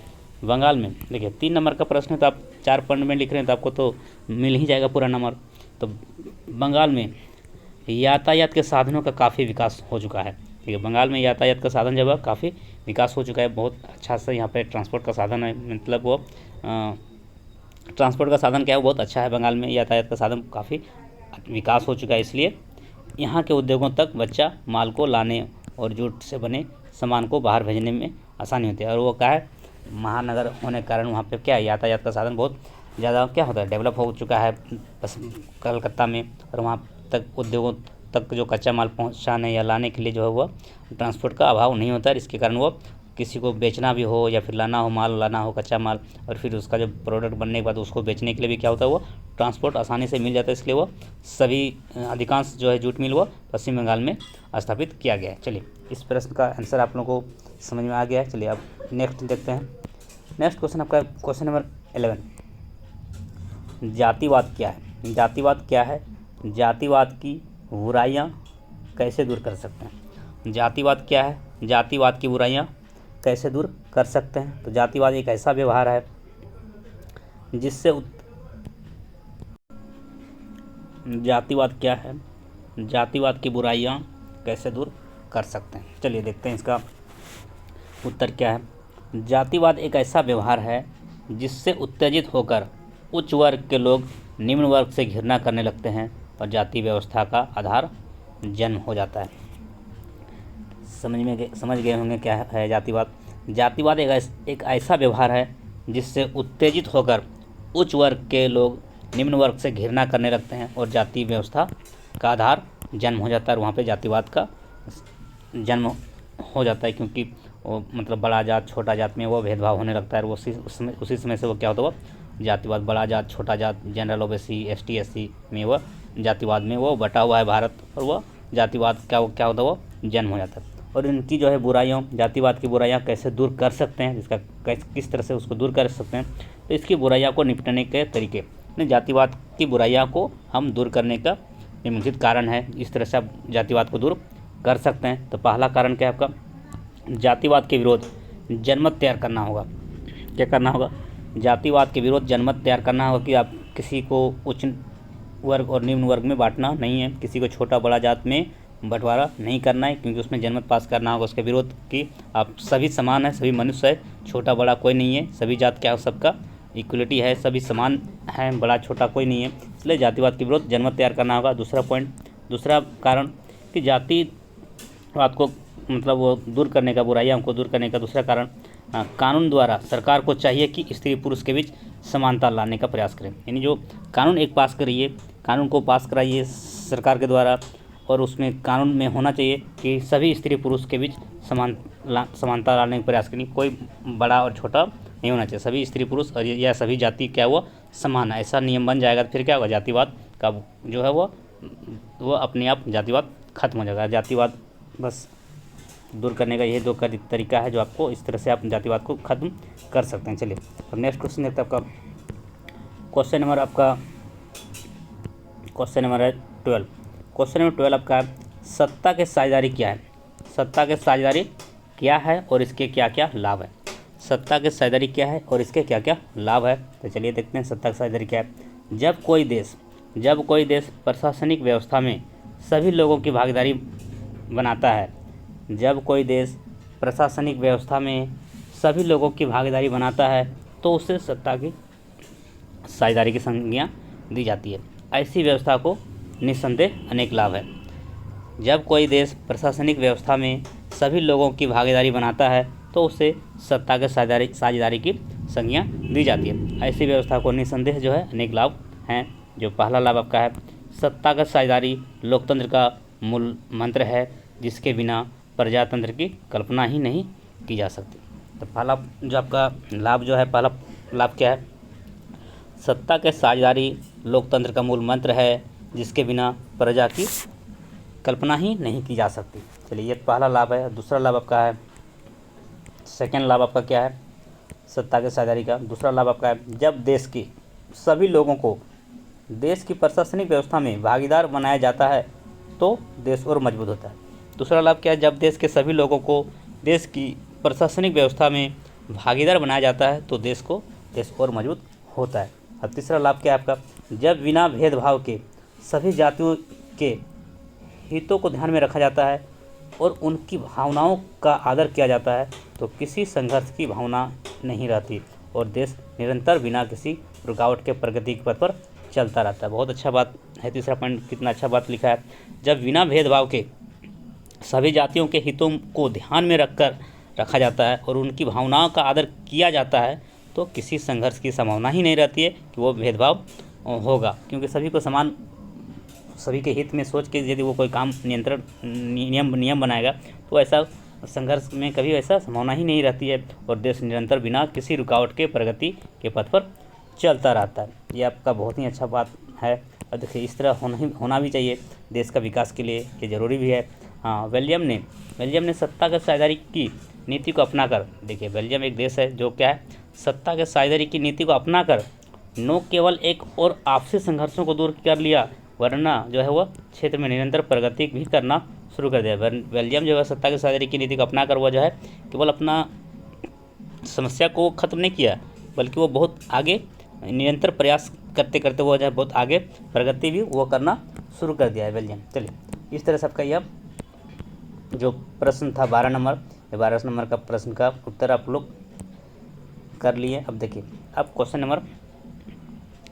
[SPEAKER 1] बंगाल में देखिए 3 नंबर का प्रश्न है, तो आप 4 पॉइंट में लिख रहे हैं तो आपको तो मिल ही जाएगा पूरा नंबर। तो बंगाल में यातायात के साधनों का काफ़ी विकास हो चुका है। ठीक है, बंगाल में यातायात का साधन जब काफ़ी विकास हो चुका है, बहुत अच्छा से यहाँ पे ट्रांसपोर्ट का साधन है, मतलब वो ट्रांसपोर्ट का साधन क्या है, बहुत अच्छा है। बंगाल में यातायात का साधन काफ़ी विकास हो चुका है, इसलिए यहाँ के उद्योगों तक बच्चा माल को लाने और जूट से बने सामान को बाहर भेजने में आसानी होती है। और वो क्या है, महानगर होने के कारण वहाँ पे क्या है, यातायात का साधन बहुत ज़्यादा क्या होता है, डेवलप हो चुका है कलकत्ता में। और वहाँ तक उद्योगों तक जो कच्चा माल पहुँचाने या लाने के लिए जो है वो ट्रांसपोर्ट का अभाव नहीं होता है। इसके कारण वो किसी को बेचना भी हो या फिर माल लाना हो कच्चा माल, और फिर उसका जो प्रोडक्ट बनने के बाद उसको बेचने के लिए भी क्या होता है, वो ट्रांसपोर्ट आसानी से मिल जाता है, इसलिए वो सभी अधिकांश जो है जूट मिल वो पश्चिम बंगाल में स्थापित किया गया है। चलिए, इस प्रश्न का आंसर आप लोगों को समझ में आ गया है। चलिए अब नेक्स्ट देखते हैं। नेक्स्ट क्वेश्चन आपका क्वेश्चन नंबर 11, जातिवाद क्या है? जातिवाद की बुराइयां कैसे दूर कर सकते हैं? जातिवाद क्या है? जातिवाद की बुराइयां कैसे दूर कर सकते हैं? तो जातिवाद एक ऐसा व्यवहार है जिससे जातिवाद क्या है? जातिवाद की बुराइयां कैसे दूर कर सकते हैं? चलिए देखते हैं इसका उत्तर क्या है। जातिवाद एक ऐसा व्यवहार है जिससे उत्तेजित होकर उच्च वर्ग के लोग निम्न वर्ग से घृणा करने लगते हैं और जाति व्यवस्था का आधार जन्म हो जाता है। समझ गए होंगे क्या है जातिवाद। जातिवाद एक ऐसा व्यवहार है जिससे उत्तेजित होकर उच्च वर्ग के लोग निम्न वर्ग से घृणा करने लगते हैं और जाति व्यवस्था का आधार जन्म हो जाता है। और वहाँ पे जातिवाद का जन्म हो जाता है, क्योंकि वो मतलब बड़ा जात छोटा जात में वो भेदभाव होने लगता है। और उसी समय से वो क्या होता है, वो जातिवाद, बड़ा जात छोटा जात, जनरल ओबीसी एसटी एससी में वो जातिवाद में वो बटा हुआ है भारत, और वो जातिवाद क्या होता है, वो जन्म हो जाता है। और इनकी जो है बुराइयों, जातिवाद की बुराइयाँ कैसे दूर कर सकते हैं, जिसका किस तरह से उसको दूर कर सकते हैं, तो इसकी बुराइयाँ को निपटने के तरीके, जातिवाद की बुराइयाँ को हम दूर करने का निम्नलिखित कारण है, इस तरह से आप जातिवाद को दूर कर सकते हैं। तो पहला कारण क्या है आपका, जातिवाद के विरोध जनमत तैयार करना होगा। क्या करना होगा, जातिवाद के विरोध जनमत तैयार करना होगा कि आप किसी को उच्च वर्ग और निम्न वर्ग में बांटना नहीं है, किसी को छोटा बड़ा जात में बंटवारा नहीं करना है, क्योंकि उसमें जनमत पास करना होगा उसके विरोध की आप सभी समान है, सभी मनुष्य है, छोटा बड़ा कोई नहीं है, सभी जात क्या हो, सबका इक्वलिटी है, सभी समान है, बड़ा छोटा कोई नहीं है, इसलिए जातिवाद के विरोध जनमत तैयार करना होगा। दूसरा कारण कि जातिवाद को मतलब वो दूर करने का, बुराइयों को दूर करने का दूसरा कारण, कानून द्वारा सरकार को चाहिए कि स्त्री पुरुष के बीच समानता लाने का प्रयास करें। यानी जो कानून एक पास करिए, कानून को पास कराइए सरकार के द्वारा, और उसमें कानून में होना चाहिए कि सभी स्त्री पुरुष के बीच समानता लाने का प्रयास करें, कोई बड़ा और छोटा नहीं होना चाहिए, सभी स्त्री पुरुष और या सभी जाति क्या हुआ समान है, ऐसा नियम बन जाएगा तो फिर क्या होगा, जातिवाद का जो है वो अपने आप जातिवाद खत्म हो जाएगा। जातिवाद बस दूर करने का यही दो तरीका है जो आपको इस तरह से आप जातिवाद को खत्म कर सकते हैं। चलिए अब नेक्स्ट क्वेश्चन देखते हैं। आपका क्वेश्चन नंबर है 12। क्वेश्चन नंबर 12 आपका है, सत्ता के साझेदारी क्या है। सत्ता के साझेदारी क्या है और इसके क्या क्या लाभ है। सत्ता के साझेदारी क्या है और इसके क्या क्या लाभ है, तो चलिए देखते हैं सत्ता की साझेदारी क्या है। जब कोई देश प्रशासनिक व्यवस्था में सभी लोगों की भागीदारी बनाता है, जब कोई देश प्रशासनिक व्यवस्था में सभी लोगों की भागीदारी बनाता है तो उसे सत्ता की साझेदारी की संज्ञा दी जाती है। ऐसी व्यवस्था को निस्संदेह अनेक लाभ है। जब कोई देश प्रशासनिक व्यवस्था में सभी लोगों की भागीदारी बनाता है तो उसे सत्ता के साझेदारी की संज्ञा दी जाती है। ऐसी व्यवस्था को निस्संदेह जो है अनेक लाभ हैं। जो पहला लाभ आपका है, सत्ता का साझेदारी लोकतंत्र का मूल मंत्र है, जिसके बिना प्रजातंत्र की कल्पना ही नहीं की जा सकती। तो पहला जो आपका लाभ जो है, पहला लाभ क्या है, सत्ता के साझेदारी लोकतंत्र का मूल मंत्र है, जिसके बिना प्रजा की कल्पना ही नहीं की जा सकती। चलिए ये पहला लाभ है। दूसरा लाभ आपका है, सेकेंड लाभ आपका क्या है सत्ता के साझेदारी का। दूसरा लाभ आपका है, जब देश की सभी लोगों को देश की प्रशासनिक व्यवस्था में भागीदार बनाया जाता है तो देश और मजबूत होता है। दूसरा लाभ क्या है, जब देश के सभी लोगों को देश की प्रशासनिक व्यवस्था में भागीदार बनाया जाता है तो देश और मजबूत होता है। और तीसरा लाभ क्या है आपका, जब बिना भेदभाव के सभी जातियों के हितों को ध्यान में रखा जाता है और उनकी भावनाओं का आदर किया जाता है तो किसी संघर्ष की भावना नहीं रहती और देश निरंतर बिना किसी रुकावट के प्रगति के पथ पर चलता रहता है। बहुत अच्छा बात है। तीसरा पॉइंट कितना अच्छा बात लिखा है, जब बिना भेदभाव के सभी जातियों के हितों को ध्यान में रखा जाता है और उनकी भावनाओं का आदर किया जाता है तो किसी संघर्ष की संभावना ही नहीं रहती है कि वो भेदभाव होगा, क्योंकि सभी को समान, सभी के हित में सोच के यदि वो कोई काम नियम बनाएगा तो ऐसा संघर्ष में कभी ऐसा संभावना ही नहीं रहती है और देश निरंतर बिना किसी रुकावट के प्रगति के पथ पर चलता रहता है। ये आपका बहुत ही अच्छा बात है और देखिए इस तरह होना भी चाहिए देश का विकास के लिए, ये ज़रूरी भी है। हाँ, बेल्जियम ने सत्ता के साझेदारी की नीति को अपनाकर, देखिए बेल्जियम एक देश है जो क्या है, सत्ता के साझेदारी की नीति को अपनाकर न केवल एक और आपसी संघर्षों को दूर कर लिया वरना जो है वह क्षेत्र में निरंतर प्रगति भी करना शुरू कर दिया। बेल्जियम जो है सत्ता के साझेदारी की नीति को अपनाकर वह जो है केवल अपना समस्या को ख़त्म नहीं किया बल्कि वो बहुत आगे निरंतर प्रयास करते करते वो जो है बहुत आगे प्रगति भी वो करना शुरू कर दिया है बेल्जियम। चलिए इस तरह से आपका यह जो प्रश्न था 12 नंबर का प्रश्न का उत्तर आप लोग कर लिए। अब देखिए अब क्वेश्चन नंबर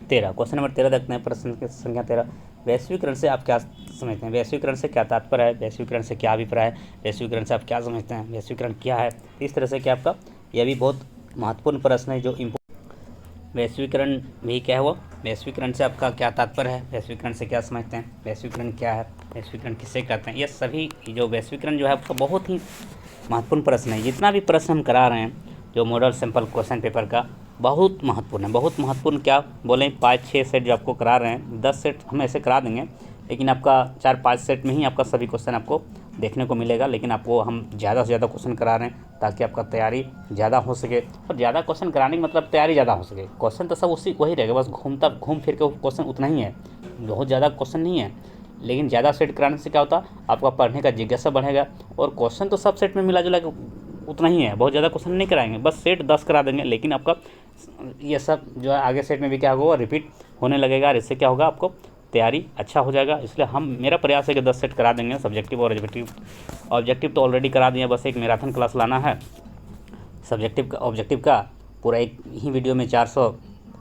[SPEAKER 1] 13 देखते हैं। प्रश्न की संख्या 13, वैश्वीकरण से आप क्या समझते हैं। वैश्वीकरण से क्या तात्पर्य है, वैश्वीकरण से क्या अभिप्राय है, वैश्वीकरण से आप क्या समझते हैं, वैश्वीकरण क्या है। इस तरह से क्या आपका यह भी बहुत महत्वपूर्ण प्रश्न है जो वैश्वीकरण भी क्या है वो, वैश्वीकरण से आपका क्या तात्पर्य है, वैश्वीकरण से क्या समझते हैं, वैश्वीकरण क्या है, वैश्वीकरण किसे कहते हैं। ये सभी जो वैश्वीकरण जो है आपका बहुत ही महत्वपूर्ण प्रश्न है। जितना भी प्रश्न हम करा रहे हैं जो मॉडल सैंपल क्वेश्चन पेपर का बहुत महत्वपूर्ण है। बहुत महत्वपूर्ण क्या बोलें, 5-6 सेट जो आपको करा रहे हैं, 10 सेट हम ऐसे करा देंगे लेकिन आपका 4-5 सेट में ही आपका सभी क्वेश्चन आपको देखने को मिलेगा। लेकिन आपको हम ज़्यादा से ज़्यादा क्वेश्चन करा रहे हैं ताकि आपका तैयारी ज़्यादा हो सके। और ज़्यादा क्वेश्चन कराने का मतलब तैयारी ज़्यादा हो सके। क्वेश्चन तो सब वही रहेगा, बस घूम फिर के क्वेश्चन उतना ही है, बहुत ज़्यादा क्वेश्चन नहीं है। लेकिन ज़्यादा सेट कराने से क्या होता, आपका पढ़ने का जिज्ञासा बढ़ेगा। और क्वेश्चन तो सब सेट में मिला जुला के उतना ही है, बहुत ज़्यादा क्वेश्चन नहीं कराएंगे, बस सेट 10 करा देंगे, लेकिन आपका ये सब जो है आगे सेट में भी क्या होगा, रिपीट होने लगेगा। और इससे क्या होगा, आपको तैयारी अच्छा हो जाएगा। इसलिए मेरा प्रयास है कि 10 सेट करा देंगे, सब्जेक्टिव और ऑब्जेक्टिव तो ऑलरेडी करा दिए, बस एक मैराथन क्लास लाना है। सब्जेक्टिव का ऑब्जेक्टिव का पूरा एक ही वीडियो में 400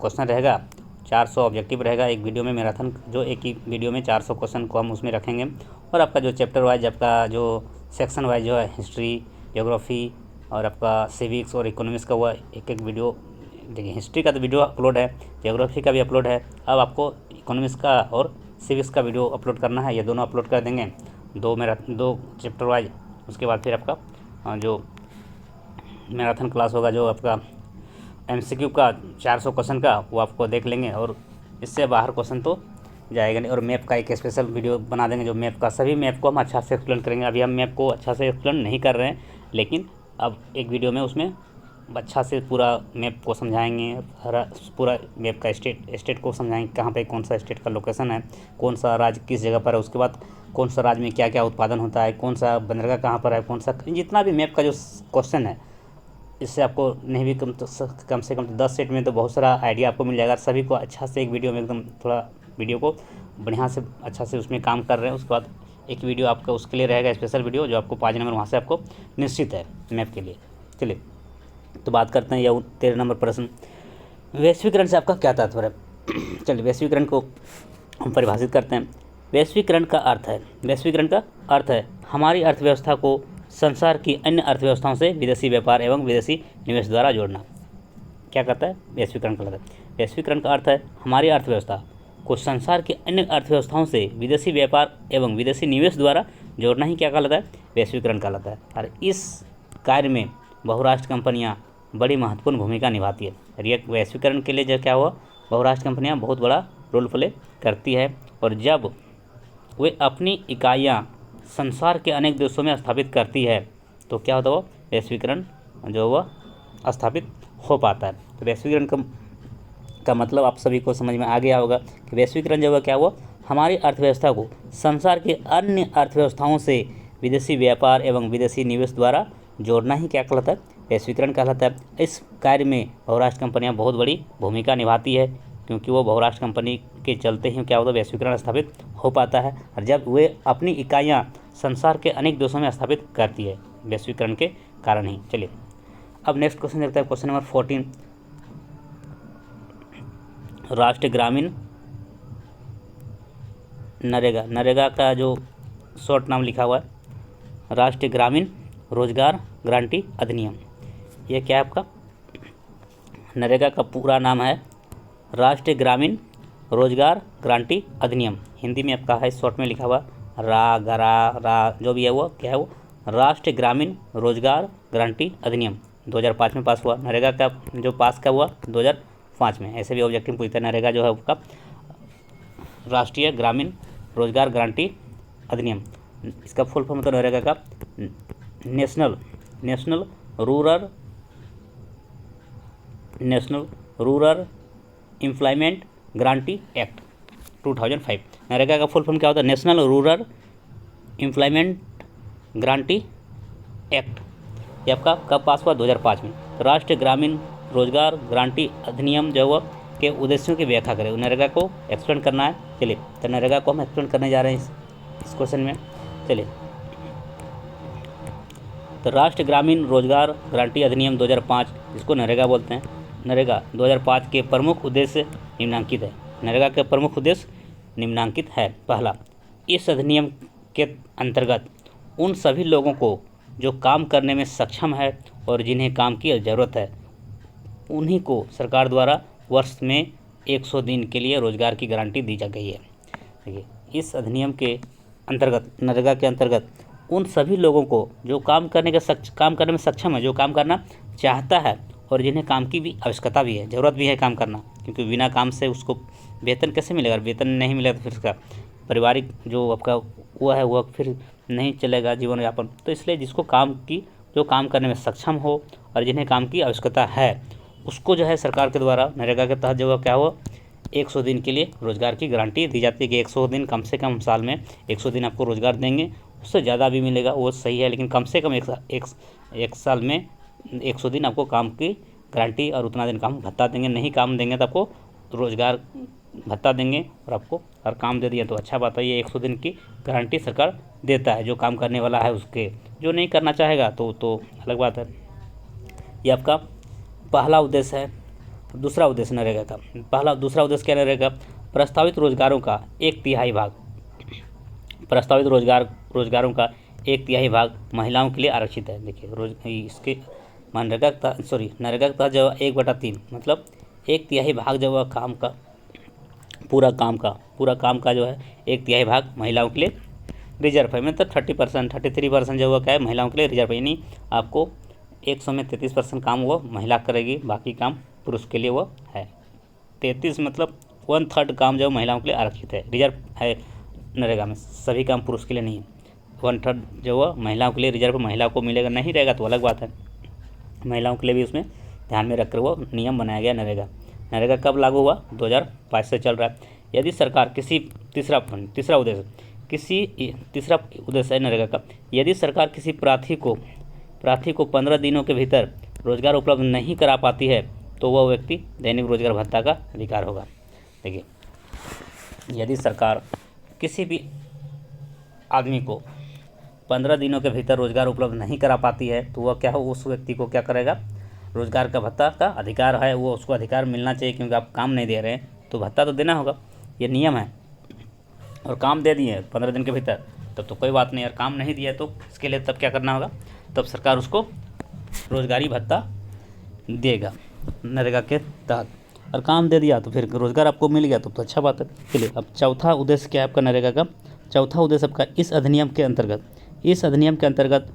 [SPEAKER 1] क्वेश्चन रहेगा, 400 ऑब्जेक्टिव रहेगा एक वीडियो में। मैराथन जो एक ही वीडियो में 400 क्वेश्चन को हम उसमें रखेंगे। और आपका जो चैप्टर वाइज, आपका जो सेक्शन वाइज जो है, हिस्ट्री, ज्योग्राफी और आपका सिविक्स और इकोनॉमिक्स का, हुआ एक एक वीडियो। देखिए हिस्ट्री का तो वीडियो अपलोड है, ज्योग्राफी का भी अपलोड है, अब आपको इकोनॉमिक्स का और सिविक्स का वीडियो अपलोड करना है। ये दोनों अपलोड कर देंगे, दो चैप्टर वाइज। उसके बाद फिर आपका जो मैराथन क्लास होगा, जो आपका MCQ का 400 क्वेश्चन का, वो आपको देख लेंगे। और इससे बाहर क्वेश्चन तो जाएगा नहीं। और मैप का एक स्पेशल वीडियो बना देंगे, जो मैप का, सभी मैप को हम अच्छा से एक्सप्लेन करेंगे। अभी हम मैप को अच्छा से एक्सप्लेन नहीं कर रहे हैं, लेकिन अब एक वीडियो में उसमें अच्छा से पूरा मैप को समझाएंगे, पूरा मैप का स्टेट को समझाएंगे, कहाँ पे कौन सा स्टेट का लोकेशन है, कौन सा राज्य किस जगह पर है, उसके बाद कौन सा राज्य में क्या क्या उत्पादन होता है, कौन सा बंदरगाह कहाँ पर है, कौन सा, जितना भी मैप का जो क्वेश्चन है, इससे आपको नहीं भी कम से कम 10 सेट में तो बहुत सारा आइडिया आपको मिल जाएगा। सभी को अच्छा से एक वीडियो में एकदम थोड़ा वीडियो को बढ़िया से अच्छा से उसमें काम कर रहे हैं। उसके बाद एक वीडियो आपका उसके लिए रहेगा, स्पेशल वीडियो, जो आपको 5 नंबर वहाँ से आपको निश्चित है मैप के लिए। चलिए तो बात करते हैं, यह 13 नंबर प्रश्न, वैश्वीकरण से आपका क्या तात्पर्य है। चलिए वैश्वीकरण को हम परिभाषित करते हैं। वैश्वीकरण का अर्थ है हमारी अर्थव्यवस्था को संसार की अन्य अर्थव्यवस्थाओं से विदेशी व्यापार एवं विदेशी निवेश द्वारा जोड़ना। क्या कहता है, वैश्वीकरण कहलाता है। वैश्वीकरण का अर्थ है हमारी अर्थव्यवस्था को संसार की अन्य अर्थव्यवस्थाओं से विदेशी व्यापार एवं विदेशी निवेश द्वारा जोड़ना ही क्या कहलाता है, वैश्वीकरण कहलाता है। और इस कार्य में बहुराष्ट्र कंपनियां बड़ी महत्वपूर्ण भूमिका निभाती है। वैश्वीकरण के लिए जो क्या हुआ, बहुराष्ट्र कंपनियां बहुत बड़ा रोल प्ले करती है। और जब वे अपनी इकाइयाँ संसार के अनेक देशों में स्थापित करती है, तो क्या होता है, वो वैश्वीकरण जो वह स्थापित हो पाता है। तो वैश्वीकरण का मतलब आप सभी को समझ में आ गया होगा कि वैश्वीकरण जो है क्या हुआ, हमारी अर्थव्यवस्था को संसार के अन्य अर्थव्यवस्थाओं से विदेशी व्यापार एवं विदेशी निवेश द्वारा जोड़ना ही क्या कहलाता है, वैश्वीकरण कहलाता है। इस कार्य में बहुराष्ट्र कंपनियां बहुत बड़ी भूमिका निभाती है, क्योंकि वो बहुराष्ट्र कंपनी के चलते ही क्या होता है, वैश्वीकरण स्थापित हो पाता है। और जब वे अपनी इकाइयाँ संसार के अनेक देशों में स्थापित करती है, वैश्वीकरण के कारण ही। चलिए अब नेक्स्ट क्वेश्चन देखते हैं, क्वेश्चन नंबर 14, राष्ट्रीय ग्रामीण नरेगा का जो शॉर्ट नाम लिखा हुआ है, राष्ट्रीय ग्रामीण रोजगार गारंटी अधिनियम। ये क्या है आपका, नरेगा का पूरा नाम है राष्ट्रीय ग्रामीण रोजगार गारंटी अधिनियम। हिंदी में आपका है, शॉर्ट में लिखा हुआ रा जो भी है वो क्या है, वो राष्ट्रीय ग्रामीण रोजगार गारंटी अधिनियम 2005 में पास हुआ। नरेगा का जो पास का हुआ 2005 में। ऐसे भी ऑब्जेक्टिव पूछता है, नरेगा जो है उसका राष्ट्रीय ग्रामीण रोजगार गारंटी अधिनियम, इसका फुल फॉर्म तो नरेगा का national rural employment guarantee act 2005। NREGA का फुल फॉर्म क्या होता है, national rural employment guarantee act. ये आपका कब पास हुआ, 2005 में। तो राष्ट्रीय ग्रामीण रोजगार गारंटी अधिनियम जो है के उद्देश्यों की व्याख्या करें, नरेगा को एक्सप्लेन करना है। चलिए तो नरेगा को हम एक्सप्लेन करने जा रहे हैं इस क्वेश्चन में। चलिए तो राष्ट्रीय ग्रामीण रोजगार गारंटी अधिनियम 2005, जिसको नरेगा बोलते हैं, नरेगा 2005 के प्रमुख उद्देश्य निम्नांकित है। नरेगा के प्रमुख उद्देश्य निम्नांकित है। पहला, इस अधिनियम के अंतर्गत उन सभी लोगों को जो काम करने में सक्षम है और जिन्हें काम की ज़रूरत है, उन्हीं को सरकार द्वारा वर्ष में 100 दिन के लिए रोजगार की गारंटी दी जा गई है। देखिए इस अधिनियम के अंतर्गत, नरेगा के अंतर्गत उन सभी लोगों को जो काम करने में सक्षम है, जो काम करना चाहता है और जिन्हें काम की भी आवश्यकता भी है, ज़रूरत भी है काम करना, क्योंकि बिना काम से उसको वेतन कैसे मिलेगा, वेतन नहीं मिलेगा तो फिर उसका पारिवारिक जो आपका हुआ है वह फिर नहीं चलेगा जीवन यापन। तो इसलिए जिसको जो काम करने में सक्षम हो और जिन्हें काम की आवश्यकता है, उसको जो है सरकार के द्वारा नरेगा के तहत जो क्या हो 100 दिन के लिए रोज़गार की गारंटी दी जाती है कि 100 दिन कम से कम साल में 100 दिन आपको रोज़गार देंगे। उससे ज़्यादा भी मिलेगा वो सही है, लेकिन कम से कम एक साल में 100 दिन आपको काम की गारंटी और उतना दिन काम भत्ता देंगे। नहीं काम देंगे तो आपको रोज़गार भत्ता देंगे और आपको और काम दे दिया तो अच्छा बात है। ये 100 दिन की गारंटी सरकार देता है जो काम करने वाला है उसके। जो नहीं करना चाहेगा तो अलग बात है। ये आपका पहला उद्देश्य है। दूसरा उद्देश्य नरेगा का दूसरा उद्देश्य क्या रहेगा? प्रस्तावित रोजगारों का 1/3 भाग रोजगारों का 1/3 भाग महिलाओं के लिए आरक्षित है। देखिए इसके नरेगा का तहत जब 1/3 मतलब 1/3 भाग जो है काम का पूरा काम का जो है 1/3 भाग महिलाओं के लिए रिजर्व है। मतलब 30% 33% जो हुआ क्या है महिलाओं के लिए रिजर्व है। यानी आपको 100 में 33% काम वो महिला करेगी, बाकी काम पुरुष के लिए वो है। 33 मतलब 1/3 काम जो महिलाओं के लिए आरक्षित है, रिजर्व है नरेगा में। सभी काम पुरुष के लिए नहीं है। 1/3 जो वो महिलाओं के लिए रिजर्व महिला को मिलेगा, नहीं रहेगा तो अलग बात है। महिलाओं के लिए भी उसमें ध्यान में रखकर वो नियम बनाया गया नरेगा कब लागू हुआ? 2005 से चल रहा है। यदि सरकार तीसरा उद्देश्य है नरेगा का। यदि सरकार किसी प्रार्थी को 15 दिनों के भीतर रोजगार उपलब्ध नहीं करा पाती है तो वह व्यक्ति दैनिक रोजगार भत्ता का अधिकार होगा। देखिए, यदि सरकार किसी भी आदमी को 15 दिनों के भीतर रोजगार उपलब्ध नहीं करा पाती है तो वह क्या हो, उस व्यक्ति को क्या करेगा? रोजगार का भत्ता का अधिकार है, वो उसको अधिकार मिलना चाहिए, क्योंकि आप काम नहीं दे रहे हैं तो भत्ता तो देना होगा, ये नियम है। और काम दे दिए 15 दिन के भीतर तब तो कोई बात नहीं, और काम नहीं दिया तो इसके लिए तब क्या करना होगा? तब सरकार उसको रोजगारी भत्ता देगा नरेगा के तहत। और काम दे दिया तो फिर रोजगार आपको मिल गया तो अच्छा बात है। चलिए, अब चौथा उद्देश्य क्या है आपका नरेगा का? चौथा उद्देश्य आपका इस अधिनियम के अंतर्गत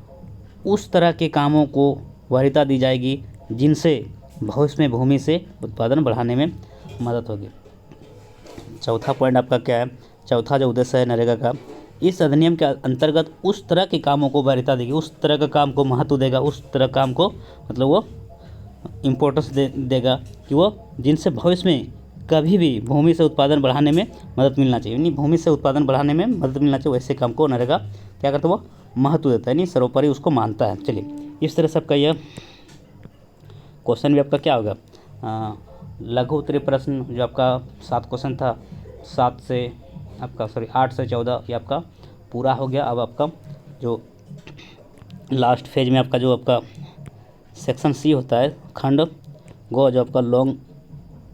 [SPEAKER 1] उस तरह के कामों को वरीयता दी जाएगी जिनसे भविष्य में भूमि से उत्पादन बढ़ाने में मदद होगी। चौथा पॉइंट आपका क्या है? चौथा जो उद्देश्य है नरेगा का, इस अधिनियम के अंतर्गत उस तरह के कामों को वरीयता देगी, उस तरह का काम को महत्व देगा, उस तरह काम को मतलब वो इम्पोर्टेंस देगा कि वो जिनसे भविष्य में कभी भी भूमि से उत्पादन बढ़ाने में मदद मिलना चाहिए। यानी भूमि से उत्पादन बढ़ाने में मदद मिलना चाहिए, वैसे काम को नरेगा क्या करता है? वो महत्व देता है, यानी सर्वोपरि उसको मानता है। चलिए, इस तरह से आपका यह क्वेश्चन भी आपका क्या होगा? लघु उत्तरीय प्रश्न जो आपका 7 क्वेश्चन था, 8 से 14 ये आपका पूरा हो गया। अब आपका जो लास्ट फेज में आपका जो आपका सेक्शन सी होता है, खंड गो, जो आपका लॉन्ग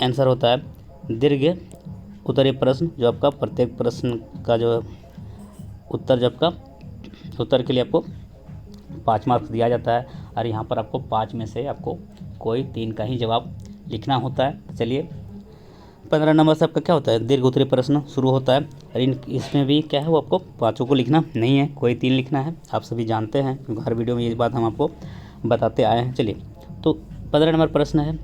[SPEAKER 1] आंसर होता है, दीर्घ उत्तरीय प्रश्न जो आपका प्रत्येक प्रश्न का जो उत्तर जो आपका उत्तर के लिए आपको 5 मार्क्स दिया जाता है। और यहाँ पर आपको 5 में से आपको कोई 3 का ही जवाब लिखना होता है। चलिए, 15 नंबर से आपका क्या होता है? दीर्घ उत्तरीय प्रश्न शुरू होता है। और इसमें भी क्या है, वो आपको 5 को लिखना नहीं है, कोई 3 लिखना है। आप सभी जानते हैं क्योंकि हर वीडियो में ये बात हम आपको बताते आए हैं। चलिए, तो 15 नंबर प्रश्न है,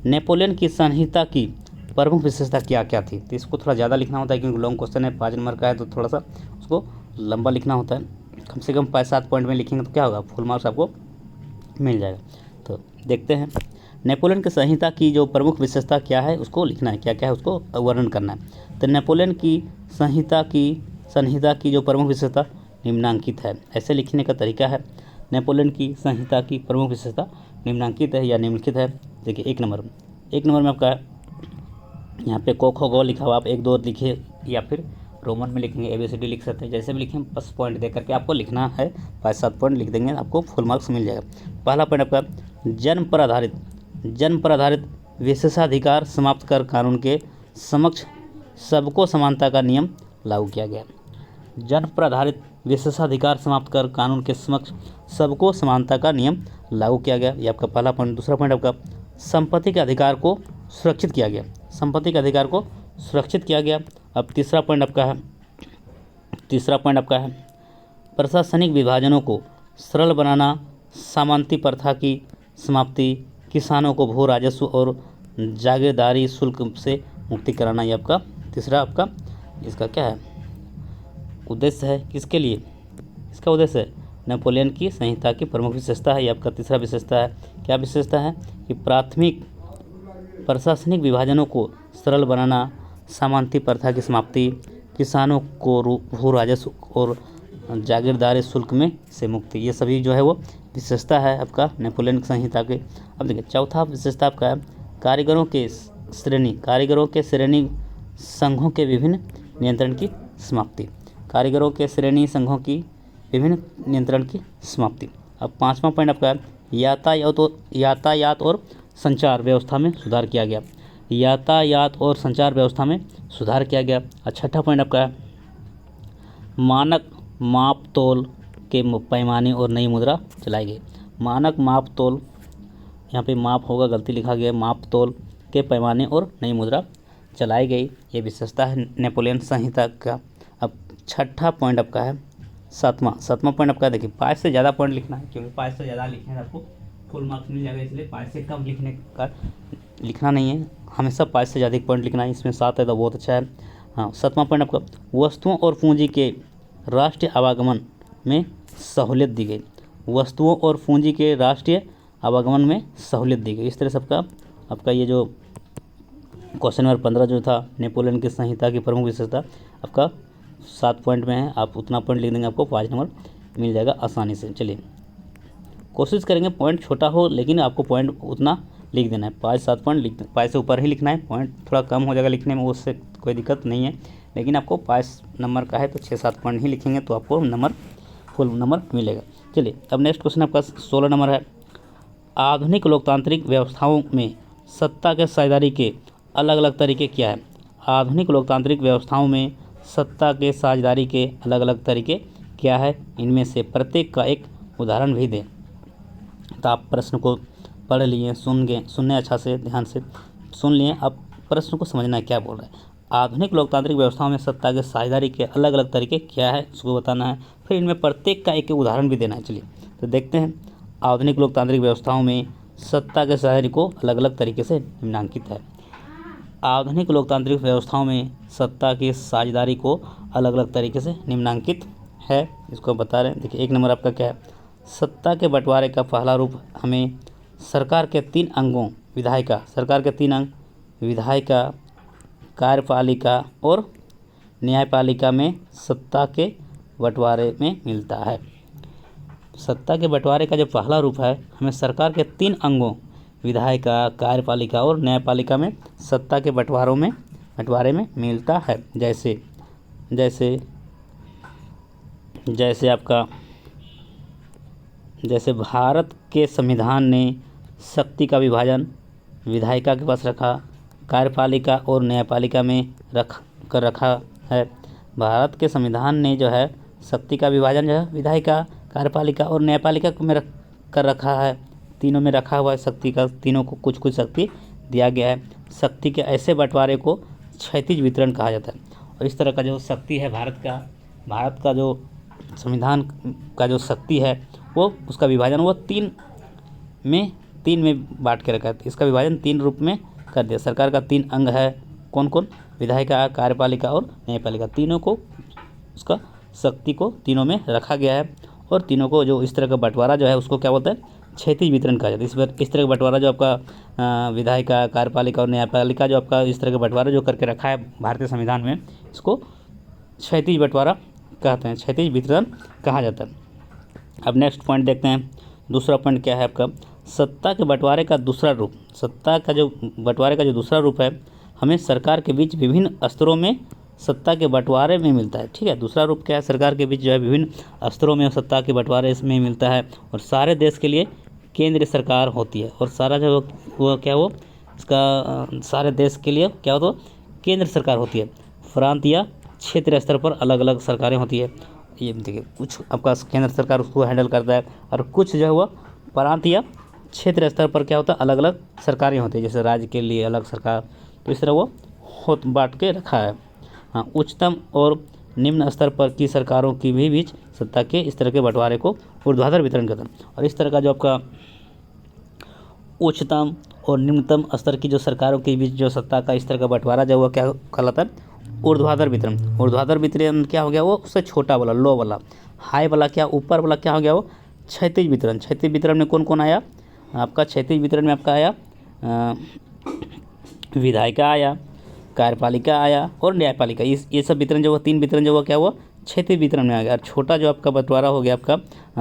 [SPEAKER 1] नेपोलियन की संहिता की प्रमुख विशेषता क्या क्या थी? तो इसको थोड़ा ज़्यादा लिखना होता है क्योंकि लॉन्ग क्वेश्चन है, 5 नंबर का है, तो थोड़ा सा उसको लंबा लिखना होता है। कम से कम 5-7 पॉइंट में लिखेंगे तो क्या होगा? फुल मार्क्स आपको मिल जाएगा। तो देखते हैं, नेपोलियन की संहिता की जो प्रमुख विशेषता क्या है उसको लिखना है, क्या क्या है उसको वर्णन करना है। तो नेपोलियन की संहिता की जो प्रमुख विशेषता निम्नांकित है, ऐसे लिखने का तरीका है। नेपोलियन की संहिता की प्रमुख विशेषता निम्नांकित है या निम्नलिखित है। देखिए, 1 नंबर में आपका यहाँ पे क ख ग लिखा हुआ, आप 1 2 लिखिए या फिर रोमन में लिखेंगे, ABCD लिख सकते हैं, जैसे भी लिखें, बस पॉइंट दे करके आपको लिखना है। 5-7 पॉइंट लिख देंगे, आपको फुल मार्क्स मिल जाएगा। पहला पॉइंट आपका जन्म पर आधारित विशेषाधिकार समाप्त कर कानून के समक्ष सबको समानता का नियम लागू किया गया। जन्म पर आधारित विशेषाधिकार समाप्त कर कानून के समक्ष सबको समानता का नियम लागू किया गया, ये आपका पहला पॉइंट। दूसरा पॉइंट आपका संपत्ति के अधिकार को सुरक्षित किया गया। अब तीसरा पॉइंट आपका है प्रशासनिक विभाजनों को सरल बनाना, सामंती प्रथा की समाप्ति, किसानों को भू राजस्व और जागीरदारी शुल्क से मुक्ति कराना, ये आपका तीसरा आपका इसका क्या है उद्देश्य है। किसके लिए इसका उद्देश्य है? नेपोलियन की संहिता की प्रमुख विशेषता है, ये आपका तीसरा विशेषता है। क्या विशेषता है? कि प्राथमिक प्रशासनिक विभाजनों को सरल बनाना, सामंती प्रथा की समाप्ति, किसानों को भू राजस्व और जागीरदारी शुल्क में से मुक्ति। ये सभी जो है वो विशेषता है आपका नेपोलियन संहिता के। अब देखिए चौथा विशेषता आपका है कारीगरों के श्रेणी संघों के विभिन्न नियंत्रण की समाप्ति। कारीगरों के श्रेणी संघों की विभिन्न नियंत्रण की समाप्ति। अब पाँचवा पॉइंट आपका है यातायात और संचार व्यवस्था में सुधार किया गया। यातायात और संचार व्यवस्था में सुधार किया गया। और छठा पॉइंट आपका है मानक माप तोल के पैमाने और नई मुद्रा चलाई गई। मानक माप तोल, यहाँ पे माप होगा, गलती लिखा गया, माप तोल के पैमाने और नई मुद्रा चलाई गई। ये विशेषता है नेपोलियन संहिता का। अब छठा पॉइंट आपका है सातवां पॉइंट आपका देखिए 5 से ज़्यादा पॉइंट लिखना है, क्योंकि 5 से ज़्यादा लिखने से आपको फुल मार्क्स मिल जाएगा, इसलिए 5 से कम लिखना नहीं है, हमेशा 5 से ज़्यादा पॉइंट लिखना है। इसमें 7 है तो बहुत अच्छा है। हाँ, सातवां पॉइंट आपका वस्तुओं और पूंजी के राष्ट्रीय आवागमन में सहूलियत दी गई। वस्तुओं और पूंजी के राष्ट्रीय आवागमन में सहूलियत दी गई। इस तरह से आपका ये जो क्वेश्चन नंबर 15 जो था नेपोलियन की संहिता की प्रमुख विशेषता आपका 7 पॉइंट में है। आप उतना पॉइंट लिख देंगे, आपको 5 नंबर मिल जाएगा आसानी से। चलिए कोशिश करेंगे पॉइंट छोटा हो, लेकिन आपको पॉइंट उतना लिख देना है। 5-7 पॉइंट 5 से ऊपर ही लिखना है, पॉइंट थोड़ा कम हो जाएगा लिखने में, उससे कोई दिक्कत नहीं है, लेकिन आपको 5 नंबर का है तो 6-7 पॉइंट ही लिखेंगे तो आपको फुल नंबर मिलेगा। चलिए अब नेक्स्ट क्वेश्चन आपका 16 नंबर है आधुनिक लोकतांत्रिक व्यवस्थाओं में सत्ता के साझेदारी के अलग अलग तरीके क्या है। आधुनिक लोकतांत्रिक व्यवस्थाओं में सत्ता के साझेदारी के अलग अलग तरीके क्या है, इनमें से प्रत्येक का एक उदाहरण भी दें। तो आप प्रश्न को पढ़ लिए, सुनने अच्छा से ध्यान से सुन लिए, अब प्रश्न को समझना है क्या बोल रहा है। आधुनिक लोकतांत्रिक व्यवस्थाओं में सत्ता के साझेदारी के अलग अलग तरीके क्या है उसको बताना है, फिर इनमें प्रत्येक का एक उदाहरण भी देना है। चलिए तो देखते हैं आधुनिक लोकतांत्रिक व्यवस्थाओं में सत्ता के साझेदारी को अलग अलग तरीके से निम्नांकित है। आधुनिक लोकतांत्रिक व्यवस्थाओं में सत्ता की साझेदारी को अलग अलग तरीके से निम्नांकित है, इसको बता रहे हैं। देखिए 1 नंबर आपका क्या है, सत्ता के बंटवारे का पहला रूप हमें सरकार के 3 अंगों सरकार के 3 अंग विधायिका, कार्यपालिका और न्यायपालिका में सत्ता के बंटवारे में मिलता है। सत्ता के बंटवारे का जो पहला रूप है हमें सरकार के 3 अंगों विधायिका, कार्यपालिका और न्यायपालिका में सत्ता के बंटवारे में मिलता है। जैसे भारत के संविधान ने शक्ति का विभाजन विधायिका के पास रखा, कार्यपालिका और न्यायपालिका में रखा है। भारत के संविधान ने जो है शक्ति का विभाजन जो है विधायिका, कार्यपालिका और न्यायपालिका में कर रखा है, तीनों में रखा हुआ है शक्ति का, तीनों को कुछ कुछ शक्ति दिया गया है। शक्ति के ऐसे बंटवारे को क्षैतिज वितरण कहा जाता है। और इस तरह का जो शक्ति है भारत का जो संविधान का जो शक्ति है वो उसका विभाजन वो तीन में बांट के रखा है। इसका विभाजन 3 रूप में कर दिया। सरकार का 3 अंग है, कौन कौन, विधायिका, कार्यपालिका और न्यायपालिका, तीनों को उसका शक्ति को तीनों में रखा गया है। और तीनों को जो इस तरह का बंटवारा जो है उसको क्या बोलते हैं, क्षैतिज वितरण कहा जाता है। इस तरह का बंटवारा जो आपका विधायिका, कार्यपालिका और न्यायपालिका जो आपका इस तरह का बंटवारा जो करके रखा है भारतीय संविधान में, इसको क्षैतिज बंटवारा कहते हैं, क्षैतिज वितरण कहा जाता है। अब नेक्स्ट पॉइंट देखते हैं। दूसरा पॉइंट क्या है आपका, सत्ता के बंटवारे का दूसरा रूप। सत्ता का जो बंटवारे का जो दूसरा रूप है हमें सरकार के बीच विभिन्न स्तरों में सत्ता के बंटवारे में मिलता है। ठीक है, दूसरा रूप क्या है, सरकार के बीच जो है विभिन्न स्तरों में सत्ता के बंटवारे इसमें मिलता है। और सारे देश के लिए केंद्रीय सरकार होती है, और सारा जो वो क्या वो इसका सारे देश के लिए क्या होता है, केंद्र सरकार होती है। प्रांत या क्षेत्रीय स्तर पर अलग अलग सरकारें होती है। ये देखिए कुछ आपका केंद्र सरकार उसको हैंडल करता है, और कुछ जो है वो प्रांत या क्षेत्रीय स्तर पर क्या होता है, अलग अलग सरकारें होती है, जैसे राज्य के लिए अलग सरकार। तो इस तरह वो बांट के रखा है। हाँ, उच्चतम और निम्न स्तर पर की सरकारों की भी बीच सत्ता के इस तरह के बंटवारे को ऊर्ध्वाधर वितरण करता है। और इस तरह का जो आपका उच्चतम और निम्नतम स्तर की जो सरकारों के बीच जो सत्ता का इस तरह का बंटवारा जो हुआ क्या कहलाता है, ऊर्ध्वाधर वितरण। ऊर्ध्वाधर वितरण क्या हो गया, वो उससे छोटा वाला, लो वाला। हाई वाला क्या, ऊपर वाला क्या हो गया, वो क्षैतिज वितरण। क्षैतिज वितरण में कौन कौन आया आपका, क्षैतिज वितरण में आपका आया विधायिका आया, कार्यपालिका आया और न्यायपालिका। ये सब वितरण जो हुआ, 3 वितरण जो हुआ क्या हुआ, क्षेत्रीय वितरण में आ गया। और छोटा जो आपका बंटवारा हो गया आपका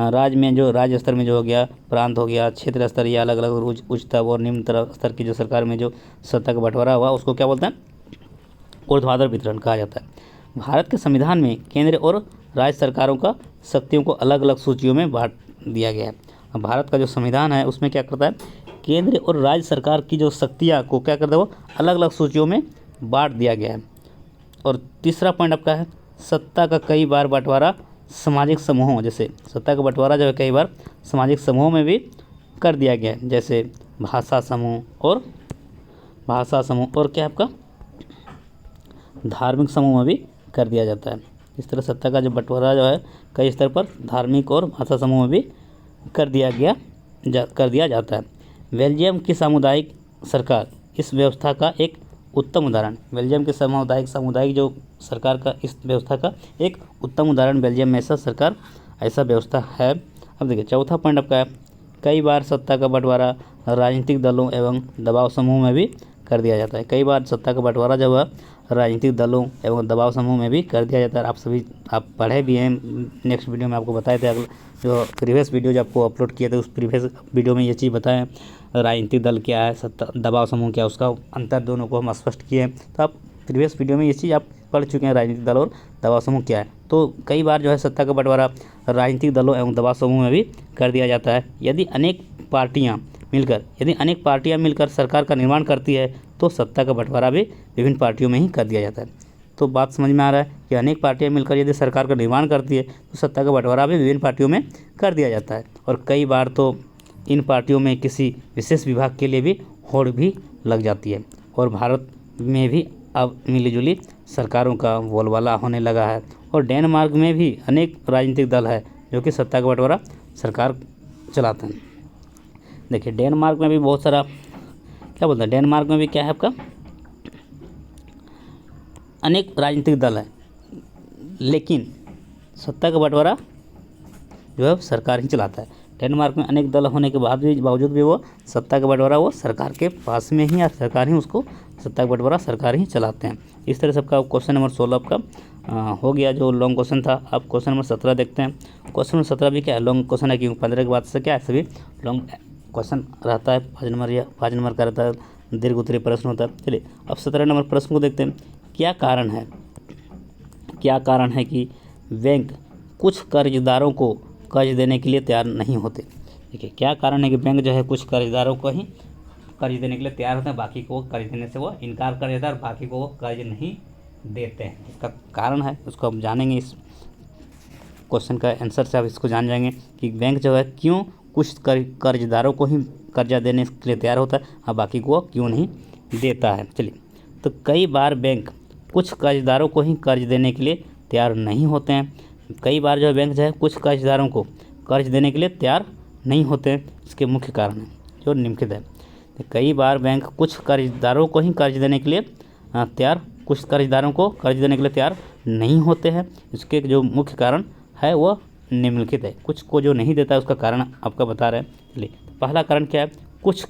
[SPEAKER 1] राज्य में, जो राज्य स्तर में जो हो गया, प्रांत हो गया, क्षेत्र स्तर या अलग अलग उच्चतम और निम्न स्तर की जो सरकार में जो सत्ता का बंटवारा हुआ उसको क्या बोलते हैं, ऊर्ध्वाधर वितरण कहा जाता है। भारत के संविधान में केंद्र और राज्य सरकारों का शक्तियों को अलग अलग सूचियों में बांट दिया गया है। अब भारत का जो संविधान है उसमें क्या करता है, केंद्र और राज्य सरकार की जो शक्तियाँ को क्या करता है, वो अलग अलग सूचियों में बांट दिया गया है। और तीसरा पॉइंट आपका है, सत्ता का कई बार बंटवारा सामाजिक समूहों, जैसे सत्ता का बंटवारा जो है कई बार सामाजिक समूहों में भी कर दिया गया है, जैसे भाषा समूह और क्या आपका धार्मिक समूह में भी कर दिया जाता है। इस तरह सत्ता का जो बंटवारा जो है कई स्तर पर धार्मिक और भाषा समूह में भी कर दिया जाता है। बेल्जियम की सामुदायिक सरकार इस व्यवस्था का एक उत्तम उदाहरण। बेल्जियम के सामुदायिक जो सरकार का इस व्यवस्था का एक उत्तम उदाहरण बेल्जियम में ऐसा व्यवस्था है। अब देखिए चौथा पॉइंट आपका है, कई बार सत्ता का बंटवारा राजनीतिक दलों एवं दबाव समूह में भी कर दिया जाता है। कई बार सत्ता का बंटवारा जो है राजनीतिक दलों एवं दबाव समूह में भी कर दिया जाता है। आप पढ़े भी हैं, नेक्स्ट वीडियो में आपको बताए थे, अगले जो प्रीवियस वीडियो जो आपको अपलोड किए थे उस प्रीवियस वीडियो में ये चीज़ बताएं, राजनीतिक दल क्या है, सत्ता दबाव समूह क्या है, उसका अंतर दोनों को हम स्पष्ट किए। तो आप प्रीवियस वीडियो में ये चीज़ आप पढ़ चुके हैं, राजनीतिक दल और दबाव समूह क्या है। तो कई बार जो है सत्ता का बंटवारा राजनीतिक दलों एवं दबाव समूह में भी कर दिया जाता है। यदि अनेक पार्टियां मिलकर सरकार का निर्माण करती है तो सत्ता का बंटवारा भी विभिन्न पार्टियों में ही कर दिया जाता है। तो बात समझ में आ रहा है कि अनेक पार्टियां मिलकर यदि सरकार का निर्माण करती है तो सत्ता का बंटवारा भी विभिन्न पार्टियों में कर दिया जाता है। और कई बार तो इन पार्टियों में किसी विशेष विभाग के लिए भी होड़ भी लग जाती है। और भारत में भी अब मिलीजुली सरकारों का बोलबाला होने लगा है। और डेनमार्क में भी अनेक राजनीतिक दल है जो कि सत्ता का बंटवारा सरकार चलाते हैं। देखिए डेनमार्क में भी बहुत सारा क्या बोलते हैं, डेनमार्क में भी क्या है आपका अनेक राजनीतिक दल है, लेकिन सत्ता का बंटवारा जो है सरकार ही चलाता है। डेनमार्क में अनेक दल होने के बावजूद भी वो सत्ता का बंटवारा वो सरकार के पास में ही, या सरकार ही उसको सत्ता का बंटवारा सरकार ही चलाते हैं। इस तरह से आपका क्वेश्चन नंबर 16 आपका हो गया, जो लॉन्ग क्वेश्चन था। अब क्वेश्चन नंबर 17 देखते हैं। क्वेश्चन नंबर 17 भी क्या है, लॉन्ग क्वेश्चन है, क्योंकि 15 के बाद से क्या है सभी लॉन्ग क्वेश्चन रहता है, 5 नंबर का रहता है, दीर्घ उत्तरीय प्रश्न होता है। चलिए अब 17 नंबर प्रश्न को देखते हैं। क्या कारण है कि बैंक कुछ कर्जदारों को कर्ज देने के लिए तैयार नहीं होते। देखिए क्या कारण है कि बैंक जो है कुछ कर्जदारों को ही कर्ज देने के लिए तैयार होते हैं, बाकी को कर्ज देने से वो इनकार कर देता है और बाकी को वो कर्ज नहीं देते हैं। इसका कारण है उसको हम जानेंगे, इस क्वेश्चन का आंसर से आप इसको जान जाएंगे कि बैंक जो है क्यों कुछ कर्जदारों को ही कर्जा देने के लिए तैयार होता है और बाकी को क्यों नहीं देता है। चलिए तो कई बार बैंक कुछ कर्जदारों को ही कर्ज देने के लिए तैयार नहीं होते हैं। कई बार जो है बैंक जो है कुछ कर्जदारों को कर्ज देने के लिए तैयार नहीं होते हैं। इसके मुख्य कारण है जो निम्नलिखित है। तो कई बार बैंक कुछ कर्जदारों को ही कर्ज देने के लिए तैयार नहीं होते हैं। इसके जो मुख्य कारण है वो निम्नलिखित है। कुछ को जो नहीं देता है उसका कारण आपका बता रहे हैं। चलिए पहला कारण क्या है, कुछ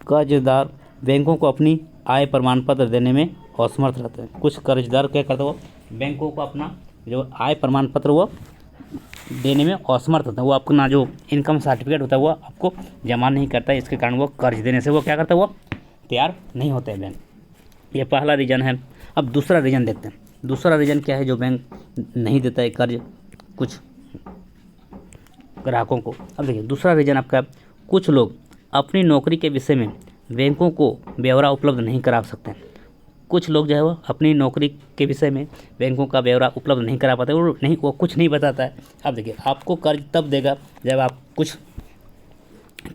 [SPEAKER 1] कर्जदार बैंकों को अपनी आय प्रमाण पत्र देने में असमर्थ रहते हैं। कुछ कर्जदार क्या करते हैं, वो बैंकों को अपना जो आय प्रमाण पत्र वो देने में असमर्थ होता है। वो अपना जो इनकम सर्टिफिकेट होता है वो आपको जमा नहीं करता है, इसके कारण वो कर्ज देने से वो क्या करता है, वो तैयार नहीं होते हैं बैंक। ये पहला रीज़न है। अब दूसरा रीज़न देखते हैं। दूसरा रीज़न क्या है जो बैंक नहीं देता है कर्ज कुछ ग्राहकों को। अब देखिए दूसरा रीज़न आपका, कुछ लोग अपनी नौकरी के विषय में बैंकों को ब्यौरा उपलब्ध नहीं करा सकते। कुछ लोग जो है वो अपनी नौकरी के विषय में बैंकों का ब्यौरा उपलब्ध नहीं करा पाते, वो कुछ नहीं बताता है। अब देखिए आपको कर्ज तब देगा जब आप कुछ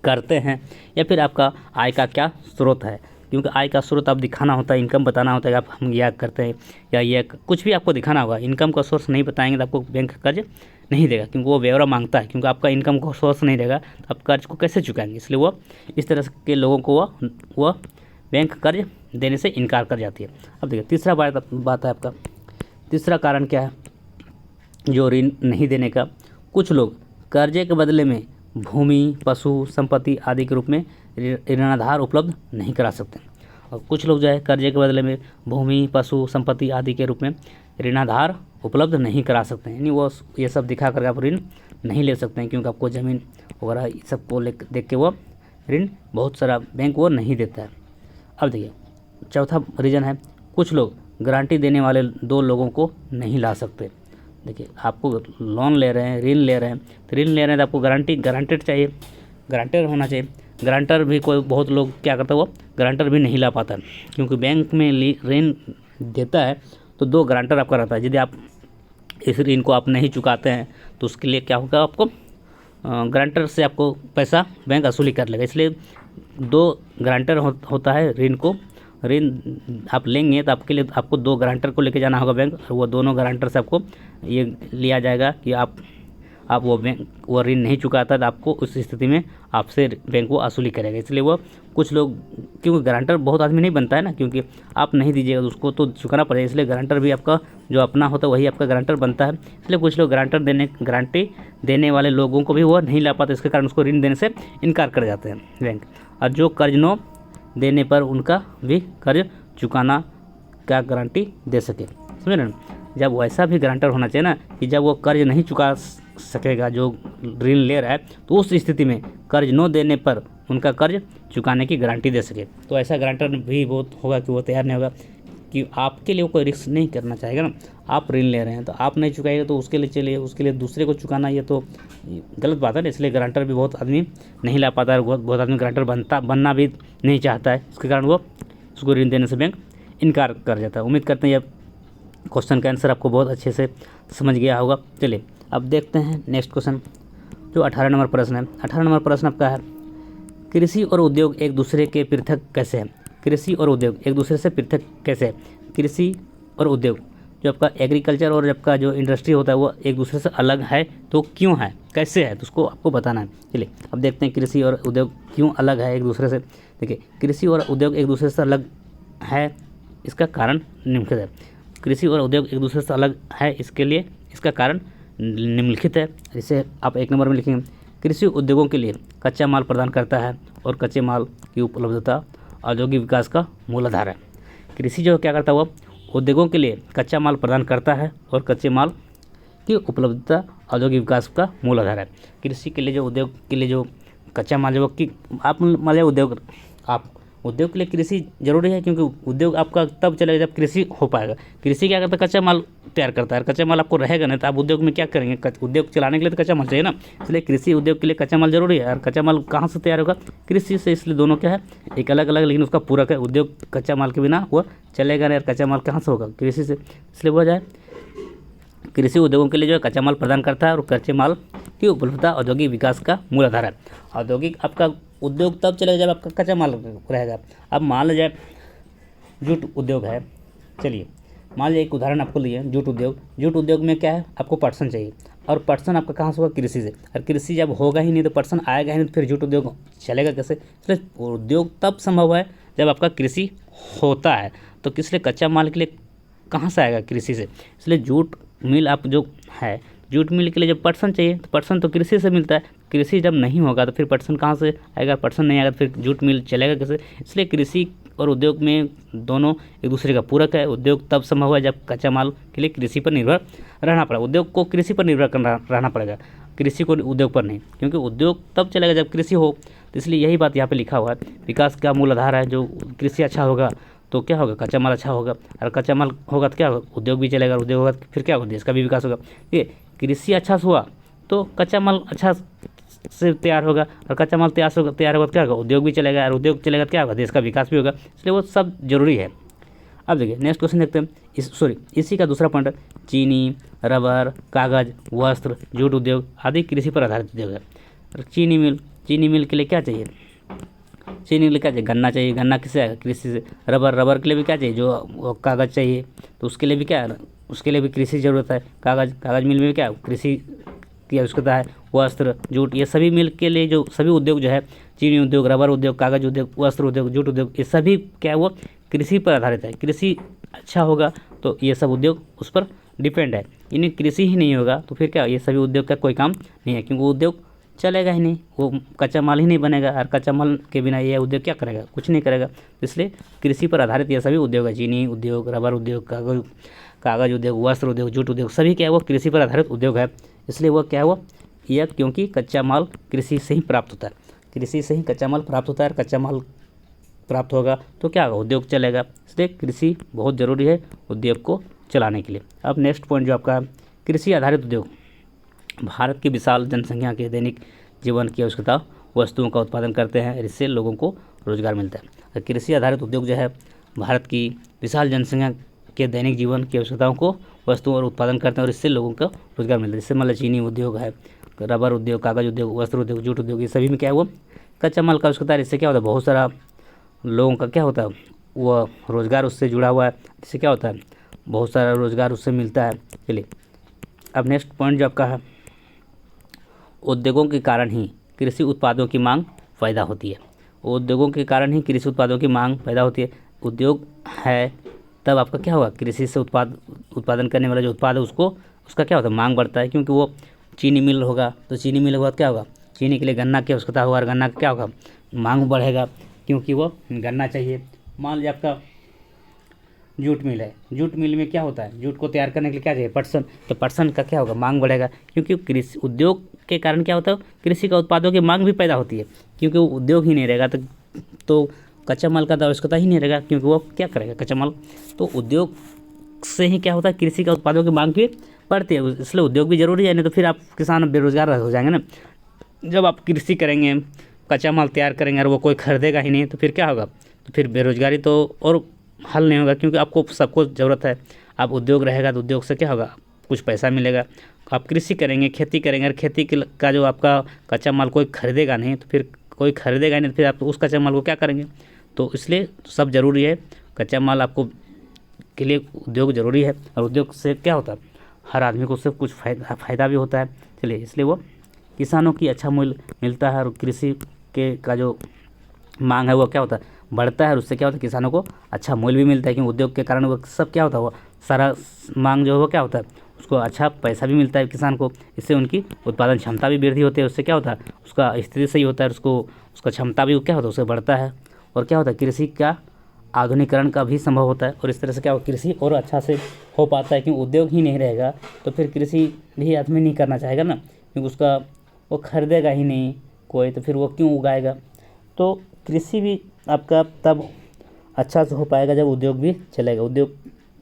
[SPEAKER 1] करते हैं या फिर आपका आय का क्या स्रोत है, क्योंकि आय का स्रोत आप दिखाना होता है, इनकम बताना होता है। आप हम यह करते हैं या ये कुछ भी आपको दिखाना होगा। इनकम का सोर्स नहीं बताएंगे तो आपको बैंक कर्ज नहीं देगा, क्योंकि वो ब्यौरा मांगता है। क्योंकि आपका इनकम का सोर्स नहीं देगा तो आप कर्ज को कैसे चुकाएंगे, इसलिए वो इस तरह के लोगों को वो बैंक कर्ज देने से इनकार कर जाती है। अब देखिए तीसरा बात है आपका, तीसरा कारण क्या है जो ऋण नहीं देने का। कुछ लोग कर्जे के बदले में भूमि, पशु, संपत्ति आदि के रूप में ऋणाधार उपलब्ध नहीं करा सकते। और कुछ लोग जो है कर्जे के बदले में भूमि, पशु, संपत्ति आदि के रूप में ऋणाधार उपलब्ध नहीं करा सकते हैं, यानी वो ये सब दिखा करके आप ऋण नहीं ले सकते हैं, क्योंकि आपको ज़मीन वगैरह सबको देख के वो ऋण बहुत सारा बैंक वो नहीं देता है। अब देखिए चौथा रीज़न है, कुछ लोग गारंटी देने वाले दो लोगों को नहीं ला सकते। देखिए आपको लोन ले रहे हैं, ऋण ले रहे हैं, तो ऋण ले रहे हैं तो आपको गारंटेड चाहिए, गारंटर होना चाहिए। गारंटर भी कोई बहुत लोग क्या करता है, वो गारंटर भी नहीं ला पाता, क्योंकि बैंक में ऋण देता है तो दो गारंटर आपका रहता है। यदि आप इस ऋण को आप नहीं चुकाते हैं तो उसके लिए क्या होगा, आपको गारंटर से आपको पैसा बैंक वसूली कर लेगा। इसलिए दो गारंटर होता है ऋण को। ऋण आप लेंगे तो आपके लिए आपको दो गारंटर को लेके जाना होगा बैंक, और वो दोनों गारंटर से आपको ये लिया जाएगा कि आप वो ऋण नहीं चुकाता तो आपको उस स्थिति में आपसे बैंक वो वसूली करेगा। इसलिए वो कुछ लोग, क्योंकि गारंटर बहुत आदमी नहीं बनता है ना, क्योंकि आप नहीं दीजिएगा तो उसको तो चुकाना पड़ेगा, इसलिए गारंटर भी आपका जो अपना होता है वही आपका गारंटर बनता है। इसलिए कुछ लोग गारंटी देने वाले लोगों को भी वो नहीं ला पाते, इसके कारण उसको ऋण देने से इनकार कर जाते हैं बैंक। और जो कर्ज न देने पर उनका भी कर्ज चुकाना का गारंटी दे सके, समझ रहे ना। जब वैसा भी गारंटर होना चाहिए ना कि जब वो कर्ज नहीं चुका सकेगा जो ऋण ले रहा है, तो उस स्थिति में कर्ज न देने पर उनका कर्ज चुकाने की गारंटी दे सके। तो ऐसा गारंटर भी बहुत होगा कि वो तैयार नहीं होगा, कि आपके लिए कोई रिस्क नहीं करना चाहेगा ना। आप ऋण ले रहे हैं तो आप नहीं चुकाएगा तो उसके लिए दूसरे को चुकाना, ये तो गलत बात है ना। इसलिए गारंटर भी बहुत आदमी नहीं ला पाता है, बहुत आदमी गारंटर बनना भी नहीं चाहता है, इसके कारण वो उसको ऋण देने से बैंक इनकार कर जाता है। उम्मीद करते हैं ये क्वेश्चन का आंसर आपको बहुत अच्छे से समझ गया होगा। चलिए अब देखते हैं नेक्स्ट क्वेश्चन, जो 18 नंबर प्रश्न है। 18 नंबर प्रश्न आपका है, कृषि और उद्योग एक दूसरे के पृथक कैसे हैं। कृषि और उद्योग एक दूसरे से पृथक कैसे है। कृषि और उद्योग, जो आपका एग्रीकल्चर और आपका जो इंडस्ट्री होता है वो एक दूसरे से अलग है, तो क्यों है, कैसे है, तो उसको आपको बताना है। चलिए अब देखते हैं कृषि और उद्योग क्यों अलग है एक दूसरे से। देखिए कृषि और उद्योग एक दूसरे से अलग है, इसका कारण निम्नलिखित है। कृषि और उद्योग एक दूसरे से अलग है, इसके लिए इसका कारण निम्नलिखित है। इसे आप एक नंबर में लिखेंगे, कृषि उद्योगों के लिए कच्चा माल प्रदान करता है और कच्चे माल की उपलब्धता औद्योगिक विकास का मूल आधार है। कृषि जो क्या करता है, वो उद्योगों के लिए कच्चा माल प्रदान करता है और कच्चे माल की उपलब्धता औद्योगिक विकास का मूल आधार है। कृषि के लिए जो उद्योग के लिए जो कच्चा माल जो कि आप मान उद्योग के लिए कृषि जरूरी है, क्योंकि उद्योग आपका तब चलेगा जब कृषि हो पाएगा। कृषि क्या करता है, कच्चा माल तैयार करता है, कच्चा माल आपको रहेगा नहीं तो आप उद्योग में क्या करेंगे, उद्योग चलाने के लिए तो कच्चा माल चाहिए ना। इसलिए कृषि उद्योग के लिए कच्चा माल जरूरी है, और कच्चा माल कहाँ से तैयार होगा, कृषि से। इसलिए दोनों क्या है, एक अलग अलग लेकिन उसका पूरक है। उद्योग कच्चा माल के बिना वो चलेगा नहीं, और कच्चा माल कहाँ से होगा, कृषि से। इसलिए वो जाए कृषि उद्योगों के लिए जो है कच्चा माल प्रदान करता है और कच्चे माल की उपलब्धता औद्योगिक विकास का मूल आधार है। औद्योगिक आपका उद्योग तब चलेगा जब आपका कच्चा माल रहेगा। अब मान लीजिए जूट उद्योग है, चलिए मान लीजिए एक उदाहरण आपको लिए जूट उद्योग। जूट उद्योग में क्या है, आपको पटसन चाहिए, और पटसन आपका कहाँ से होगा, कृषि से। और कृषि जब होगा ही नहीं तो पटसन आएगा ही नहीं, तो फिर जूट उद्योग चलेगा कैसे। इसलिए उद्योग तब संभव है जब आपका कृषि होता है। तो किसलिए कच्चा माल के लिए कहाँ से आएगा, कृषि से। इसलिए जूट मिल आप जो है, जूट मिल के लिए जब पटसन चाहिए तो पटसन तो कृषि से मिलता है। कृषि जब नहीं होगा तो फिर पटसन कहाँ से आएगा, पटसन नहीं आएगा तो फिर जूट मिल चलेगा कैसे। इसलिए कृषि और उद्योग में दोनों एक दूसरे का पूरक है। उद्योग तब संभव है जब कच्चा माल के लिए कृषि पर निर्भर रहना पड़ेगा। उद्योग को कृषि पर निर्भर रहना पड़ेगा, कृषि को उद्योग पर नहीं, क्योंकि उद्योग तब चलेगा जब कृषि हो। तो इसलिए यही बात यहाँ पे लिखा हुआ है, विकास का मूल आधार है। जो कृषि अच्छा होगा तो क्या होगा, कच्चा माल अच्छा होगा, और कच्चा माल होगा तो क्या होगा, उद्योग भी चलेगा, उद्योग होगा तो फिर क्या होगा, देश का भी विकास होगा। ठीक है, कृषि अच्छा से हुआ तो कच्चा माल अच्छा से तैयार होगा, और कच्चा माल तैयार होगा तो क्या होगा, उद्योग भी चलेगा, और उद्योग चलेगा तो क्या होगा, देश का विकास भी होगा। इसलिए वो सब जरूरी है। अब देखिए नेक्स्ट क्वेश्चन देखते हैं। इसी का दूसरा पॉइंट, चीनी, रबर, कागज़, वस्त्र, जूट उद्योग आदि कृषि पर आधारित उद्योग है। चीनी मिल के लिए क्या चाहिए, चीनी के लिए क्या चाहिए, गन्ना चाहिए। गन्ना किससे आएगा, कृषि से। रबर के लिए भी क्या चाहिए, जो कागज़ चाहिए, तो उसके लिए भी क्या है, उसके लिए भी कृषि ज़रूरत है। कागज़ मिल में भी क्या कृषि की आवश्यकता है। वस्त्र, जूट, ये सभी मिल के लिए जो सभी उद्योग जो है, चीनी उद्योग, रबर उद्योग, कागज़ उद्योग, वस्त्र उद्योग, जूट उद्योग, ये सभी क्या है, वो कृषि पर आधारित है। कृषि अच्छा होगा तो ये सब उद्योग उस पर डिपेंड है। इन्हें कृषि ही नहीं होगा तो फिर क्या, ये सभी उद्योग का कोई काम नहीं है, क्योंकि उद्योग चलेगा ही नहीं, वो कच्चा माल ही नहीं बनेगा, और कच्चा माल के बिना ये उद्योग क्या करेगा, कुछ नहीं करेगा। इसलिए कृषि पर आधारित ये सभी उद्योग है, चीनी उद्योग, रबर उद्योग, कागज़ उद्योग, वस्त्र उद्योग, जूट उद्योग, सभी क्या है वो कृषि पर आधारित उद्योग है। इसलिए वो क्या है वो यह, क्योंकि कच्चा माल कृषि से ही प्राप्त होता है, कृषि से ही कच्चा माल प्राप्त होता है, और कच्चा माल प्राप्त होगा तो क्या होगा, उद्योग चलेगा। इसलिए कृषि बहुत ज़रूरी है उद्योग को चलाने के लिए। अब नेक्स्ट पॉइंट जो आपका कृषि आधारित उद्योग, भारत की विशाल जनसंख्या के दैनिक जीवन की आवश्यकता वस्तुओं का उत्पादन करते हैं, इससे लोगों को रोजगार मिलता है। कृषि आधारित उद्योग जो है भारत की विशाल जनसंख्या के दैनिक जीवन की आवश्यकताओं को वस्तुओं और उत्पादन करते हैं, और इससे लोगों को रोजगार मिलता है। जैसे मतलब चीनी उद्योग है, रबर उद्योग, कागज़ उद्योग, वस्त्र उद्योग, जूट उद्योग, ये सभी में क्या है वो कच्चा माल का आवश्यकता है। इससे क्या होता है, बहुत सारा लोगों का क्या होता है वो रोज़गार उससे जुड़ा हुआ है। इससे क्या होता है, बहुत सारा रोज़गार उससे मिलता है। चलिए अब नेक्स्ट पॉइंट जो आपका है, उद्योगों के कारण ही कृषि उत्पादों की मांग पैदा होती है। उद्योगों के कारण ही कृषि उत्पादों की मांग पैदा होती है। उद्योग है तब आपका क्या होगा, कृषि से उत्पादन करने वाला जो उत्पाद है उसका क्या होता है, मांग बढ़ता है। क्योंकि वो चीनी मिल होगा तो चीनी मिल के बाद क्या होगा, चीनी के लिए गन्ना की आवश्यकता होगा, और गन्ना का क्या होगा, मांग बढ़ेगा, क्योंकि वो गन्ना चाहिए। मान लीजिए आपका जूट मिल है, जूट मिल में क्या होता है, जूट को तैयार करने के लिए क्या चाहिए, पटसन, तो पटसन का क्या होगा, मांग बढ़ेगा। क्योंकि कृषि उद्योग के कारण क्या होता है, कृषि का उत्पादों की मांग भी पैदा होती है। क्योंकि वो उद्योग ही नहीं रहेगा तो कच्चा माल का आवश्यकता ही नहीं रहेगा, क्योंकि वो क्या करेगा कच्चा माल। तो उद्योग से ही क्या होता है, कृषि का उत्पादों की मांग भी बढ़ती है। इसलिए उद्योग भी जरूरी है, नहीं तो फिर आप किसान बेरोजगार हो जाएंगे ना। जब आप कृषि करेंगे, कच्चा माल तैयार करेंगे और वो कोई खरीदेगा ही नहीं, तो फिर क्या होगा, तो फिर बेरोजगारी तो और हल नहीं होगा। क्योंकि आपको सबको ज़रूरत है, आप उद्योग रहेगा तो उद्योग से क्या होगा, कुछ पैसा मिलेगा। आप कृषि करेंगे, खेती करेंगे, और खेती का जो आपका कच्चा माल कोई खरीदेगा नहीं, तो फिर कोई खरीदेगा नहीं, तो फिर आप उस कच्चा माल को क्या करेंगे। तो इसलिए सब ज़रूरी है, कच्चा माल आपको के लिए उद्योग ज़रूरी है, और उद्योग से क्या होता है, हर आदमी को उससे कुछ फ़ायदा भी होता है। चलिए इसलिए वो किसानों की अच्छा मूल्य मिलता है, और कृषि के का जो मांग है वो क्या होता है, बढ़ता है, और उससे क्या होता है, किसानों को अच्छा मूल्य भी मिलता है। क्योंकि उद्योग के कारण वो सब क्या होता है, वो सारा मांग जो है वो क्या होता है, उसको अच्छा पैसा भी मिलता है किसान को। इससे उनकी उत्पादन क्षमता भी वृद्धि होती है, उससे क्या होता है, उसका स्थिति सही होता है, उसका क्षमता भी क्या होता है, उससे बढ़ता है। और क्या होता है, कृषि का आधुनिकीकरण का भी संभव होता है, और इस तरह से क्या हो, कृषि और अच्छा से हो पाता है। क्योंकि उद्योग ही नहीं रहेगा तो फिर कृषि भी आदमी नहीं करना चाहेगा ना, क्योंकि उसका वो खरीदेगा ही नहीं कोई, तो फिर वो क्यों उगाएगा। तो कृषि भी आपका तब अच्छा से हो पाएगा जब उद्योग भी चलेगा। उद्योग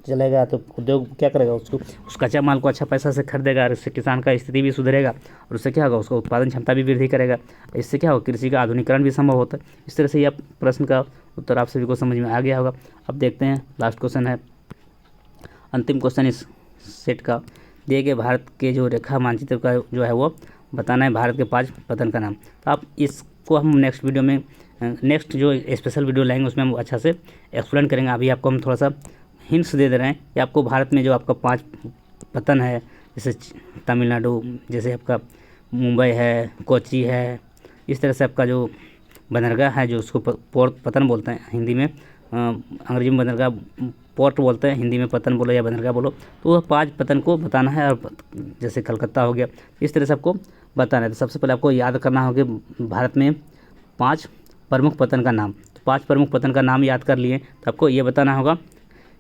[SPEAKER 1] चलेगा तो उद्योग क्या करेगा, उस कच्चा माल को अच्छा पैसा से खरीदेगा, और इससे किसान का स्थिति भी सुधरेगा, और उससे क्या होगा, उसका उत्पादन क्षमता भी वृद्धि करेगा। इससे क्या होगा, कृषि का आधुनिकीकरण भी संभव होता है। इस तरह से यह प्रश्न का उत्तर आप सभी को समझ में आ गया होगा। अब देखते हैं लास्ट क्वेश्चन है, अंतिम क्वेश्चन इस सेट का, दिए गए भारत के जो रेखा मानचित्र का जो है वो बताना है भारत के 5 पतन का नाम। तो आप इसको हम नेक्स्ट वीडियो में, नेक्स्ट जो स्पेशल वीडियो लाएंगे उसमें हम अच्छा से एक्सप्लेन करेंगे। अभी आपको हम थोड़ा सा हिंट्स दे रहे हैं कि आपको भारत में जो आपका 5 पतन है, जैसे तमिलनाडु, जैसे आपका मुंबई है, कोची है, इस तरह से आपका जो बंदरगाह है, जो उसको पोर्ट पतन बोलते हैं हिंदी में, अंग्रेजी में बंदरगाह पोर्ट बोलते हैं, हिंदी में पतन बोलो या बंदरगाह बोलो। तो वह 5 पतन को बताना है, और जैसे कलकत्ता हो गया, इस तरह से आपको बताना है। तो सबसे पहले आपको याद करना होगा भारत में 5 प्रमुख पतन का नाम। तो 5 प्रमुख पतन का नाम याद कर लिए, तो आपको ये बताना होगा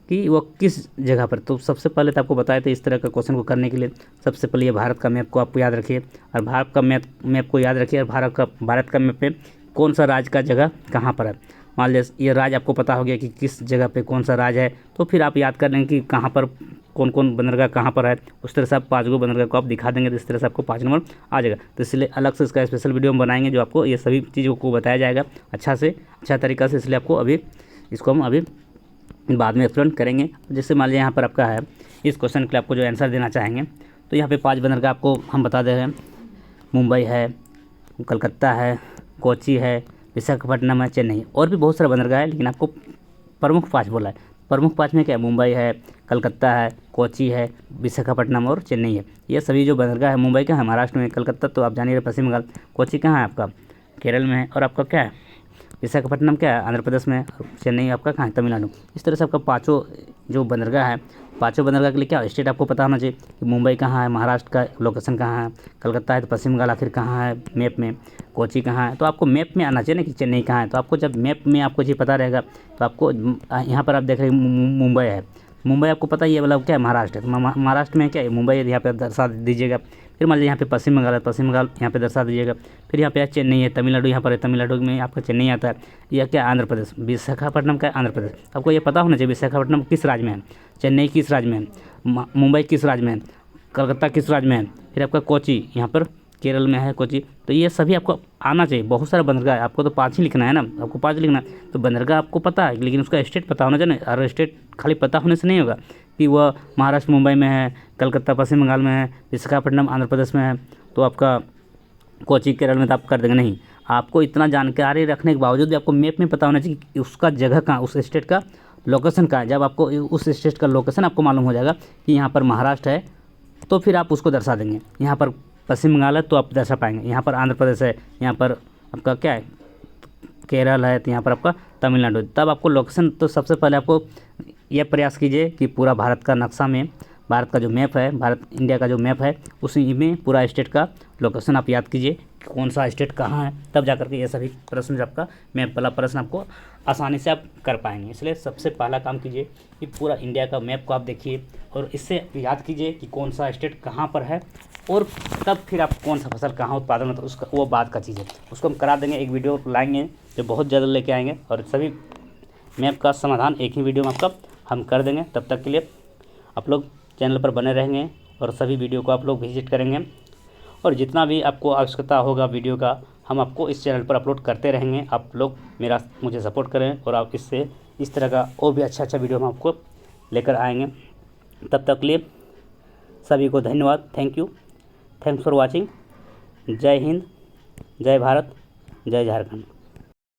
[SPEAKER 1] कि वो किस जगह पर। तो सबसे पहले तो आपको बताए थे, इस तरह का क्वेश्चन को करने के लिए सबसे पहले ये भारत का मैप को आपको याद रखिए, और भारत का मैप को याद रखिए, और भारत का मैप पे कौन सा राज्य का जगह कहाँ पर है। मान लीजिए ये राज्य आपको पता हो गया कि किस जगह पे कौन सा राज्य है, तो फिर आप याद कर लेंगे कि कहाँ पर कौन कौन बंदरगाह कहाँ पर है। उस तरह से आप 5 बंदरगाह को आप दिखा देंगे, तो इस तरह से आपको 5 नंबर आ जाएगा। तो इसलिए अलग से इसका स्पेशल वीडियो हम बनाएंगे, जो आपको ये सभी चीज़ों को बताया जाएगा अच्छा तरीका से। इसलिए आपको इसको हम अभी बाद में एक्सप्लेन करेंगे। जैसे मान लीजिए यहाँ पर आपका है, इस क्वेश्चन के लिए आपको जो आंसर देना चाहेंगे, तो यहाँ पे 5 बंदरगाह आपको हम बता दे रहे हैं। मुंबई है, कलकत्ता है, कोची है, विशाखापट्टनम है, चेन्नई, और भी बहुत सारा बंदरगाह है, लेकिन आपको प्रमुख 5 बोला है। प्रमुख 5 में क्या है, मुंबई है, कलकत्ता है, कोची है, विशाखापट्टनम और चेन्नई है। ये सभी जो बंदरगाह है, मुंबई का है महाराष्ट्र में, कलकत्ता तो आप जानिए पश्चिम बंगाल, कोची कहाँ है आपका केरल में है, और आपका क्या है विशाखापट्टनम क्या है आंध्र प्रदेश में, और चेन्नई आपका कहाँ है तमिलनाडु। इस तरह से आपका 5 जो बंदरगाह है, पाँचों बंदरगाह के लिए क्या स्टेट आपको पता होना चाहिए कि मुंबई कहाँ है, महाराष्ट्र का लोकेशन कहाँ है, कलकत्ता है तो पश्चिम बंगाल आखिर कहाँ है मैप में, कोची कहाँ है, तो आपको मैप में आना चाहिए ना कि चेन्नई कहाँ है। तो आपको जब मैप में आपको चीज़ पता रहेगा तो आपको यहाँ पर आप देख रहे हैं मुंबई है, मुंबई आपको पता ही है मतलब क्या है, महाराष्ट्र है, तो महाराष्ट्र में क्या है मुंबई है, यहाँ पे दर्शा दीजिएगा। फिर मान लीजिए यहाँ पे पश्चिम बंगाल है, पश्चिम बंगाल यहाँ पे दर्शा दीजिएगा। फिर यहाँ पे चेन्नई है, तमिलनाडु यहाँ पर है, तमिलनाडु में आपका चेन्नई आता है। यह क्या आंध्र प्रदेश, विशाखापट्टनम का आंध्र प्रदेश। आपको ये पता होना चाहिए विशाखापट्टनम किस राज्य में है, चेन्नई किस राज्य में है, मुंबई किस राज्य में है, कलकत्ता किस राज्य में है। फिर आपका कोची यहाँ पर केरल में है कोची। तो ये सभी आपको आना चाहिए। बहुत सारा बंदरगाह है, आपको तो 5 ही लिखना है ना, आपको 5 लिखना है। तो बंदरगाह आपको पता है लेकिन उसका स्टेट पता होना चाहिए ना। और स्टेट खाली पता होने से नहीं होगा कि वह महाराष्ट्र मुंबई में है, कलकत्ता पश्चिम बंगाल में है, विशाखापट्टनम आंध्र प्रदेश में है, तो आपका कोची केरल में तो आप कर देंगे नहीं। आपको इतना जानकारी रखने के बावजूद भी आपको मैप में पता होना चाहिए कि उसका जगह कहाँ, उस स्टेट का लोकेशन कहाँ है। जब आपको उस स्टेट का लोकेशन आपको मालूम हो जाएगा कि यहाँ पर महाराष्ट्र है तो फिर आप उसको दर्शा देंगे। यहाँ पर पश्चिम बंगाल है तो आप दर्शा पाएंगे, यहाँ पर आंध्र प्रदेश है, यहाँ पर आपका क्या है केरल है, तो यहाँ पर आपका तमिलनाडु। तब आपको लोकेशन, तो सबसे पहले आपको यह प्रयास कीजिए कि पूरा भारत का नक्शा में, भारत का जो मैप है, भारत इंडिया का जो मैप है उसी में पूरा स्टेट का लोकेशन आप याद कीजिए कि कौन सा स्टेट कहाँ है। तब जा करके ये सभी प्रश्न, जो आपका मैप वाला प्रश्न आपको आसानी से आप कर पाएंगे। इसलिए सबसे पहला काम कीजिए कि पूरा इंडिया का मैप को आप देखिए और इससे याद कीजिए कि कौन सा स्टेट कहाँ पर है, और तब फिर आप कौन सा फसल कहाँ उत्पादन होता है उसका, वो बात का चीज़ है, उसको हम करा देंगे। एक वीडियो लाएंगे जो बहुत जल्द लेके आएंगे और सभी मैप का समाधान एक ही वीडियो में आपका हम कर देंगे। तब तक के लिए आप लोग चैनल पर बने रहेंगे और सभी वीडियो को आप लोग विजिट करेंगे, और जितना भी आपको आवश्यकता होगा वीडियो का हम आपको इस चैनल पर अपलोड करते रहेंगे। आप लोग मुझे सपोर्ट करें और आप इससे इस तरह का और भी अच्छा वीडियो हम आपको लेकर आएंगे। तब तक के लिए सभी को धन्यवाद। Thanks for watching. जय हिंद, जय भारत, जय झारखंड।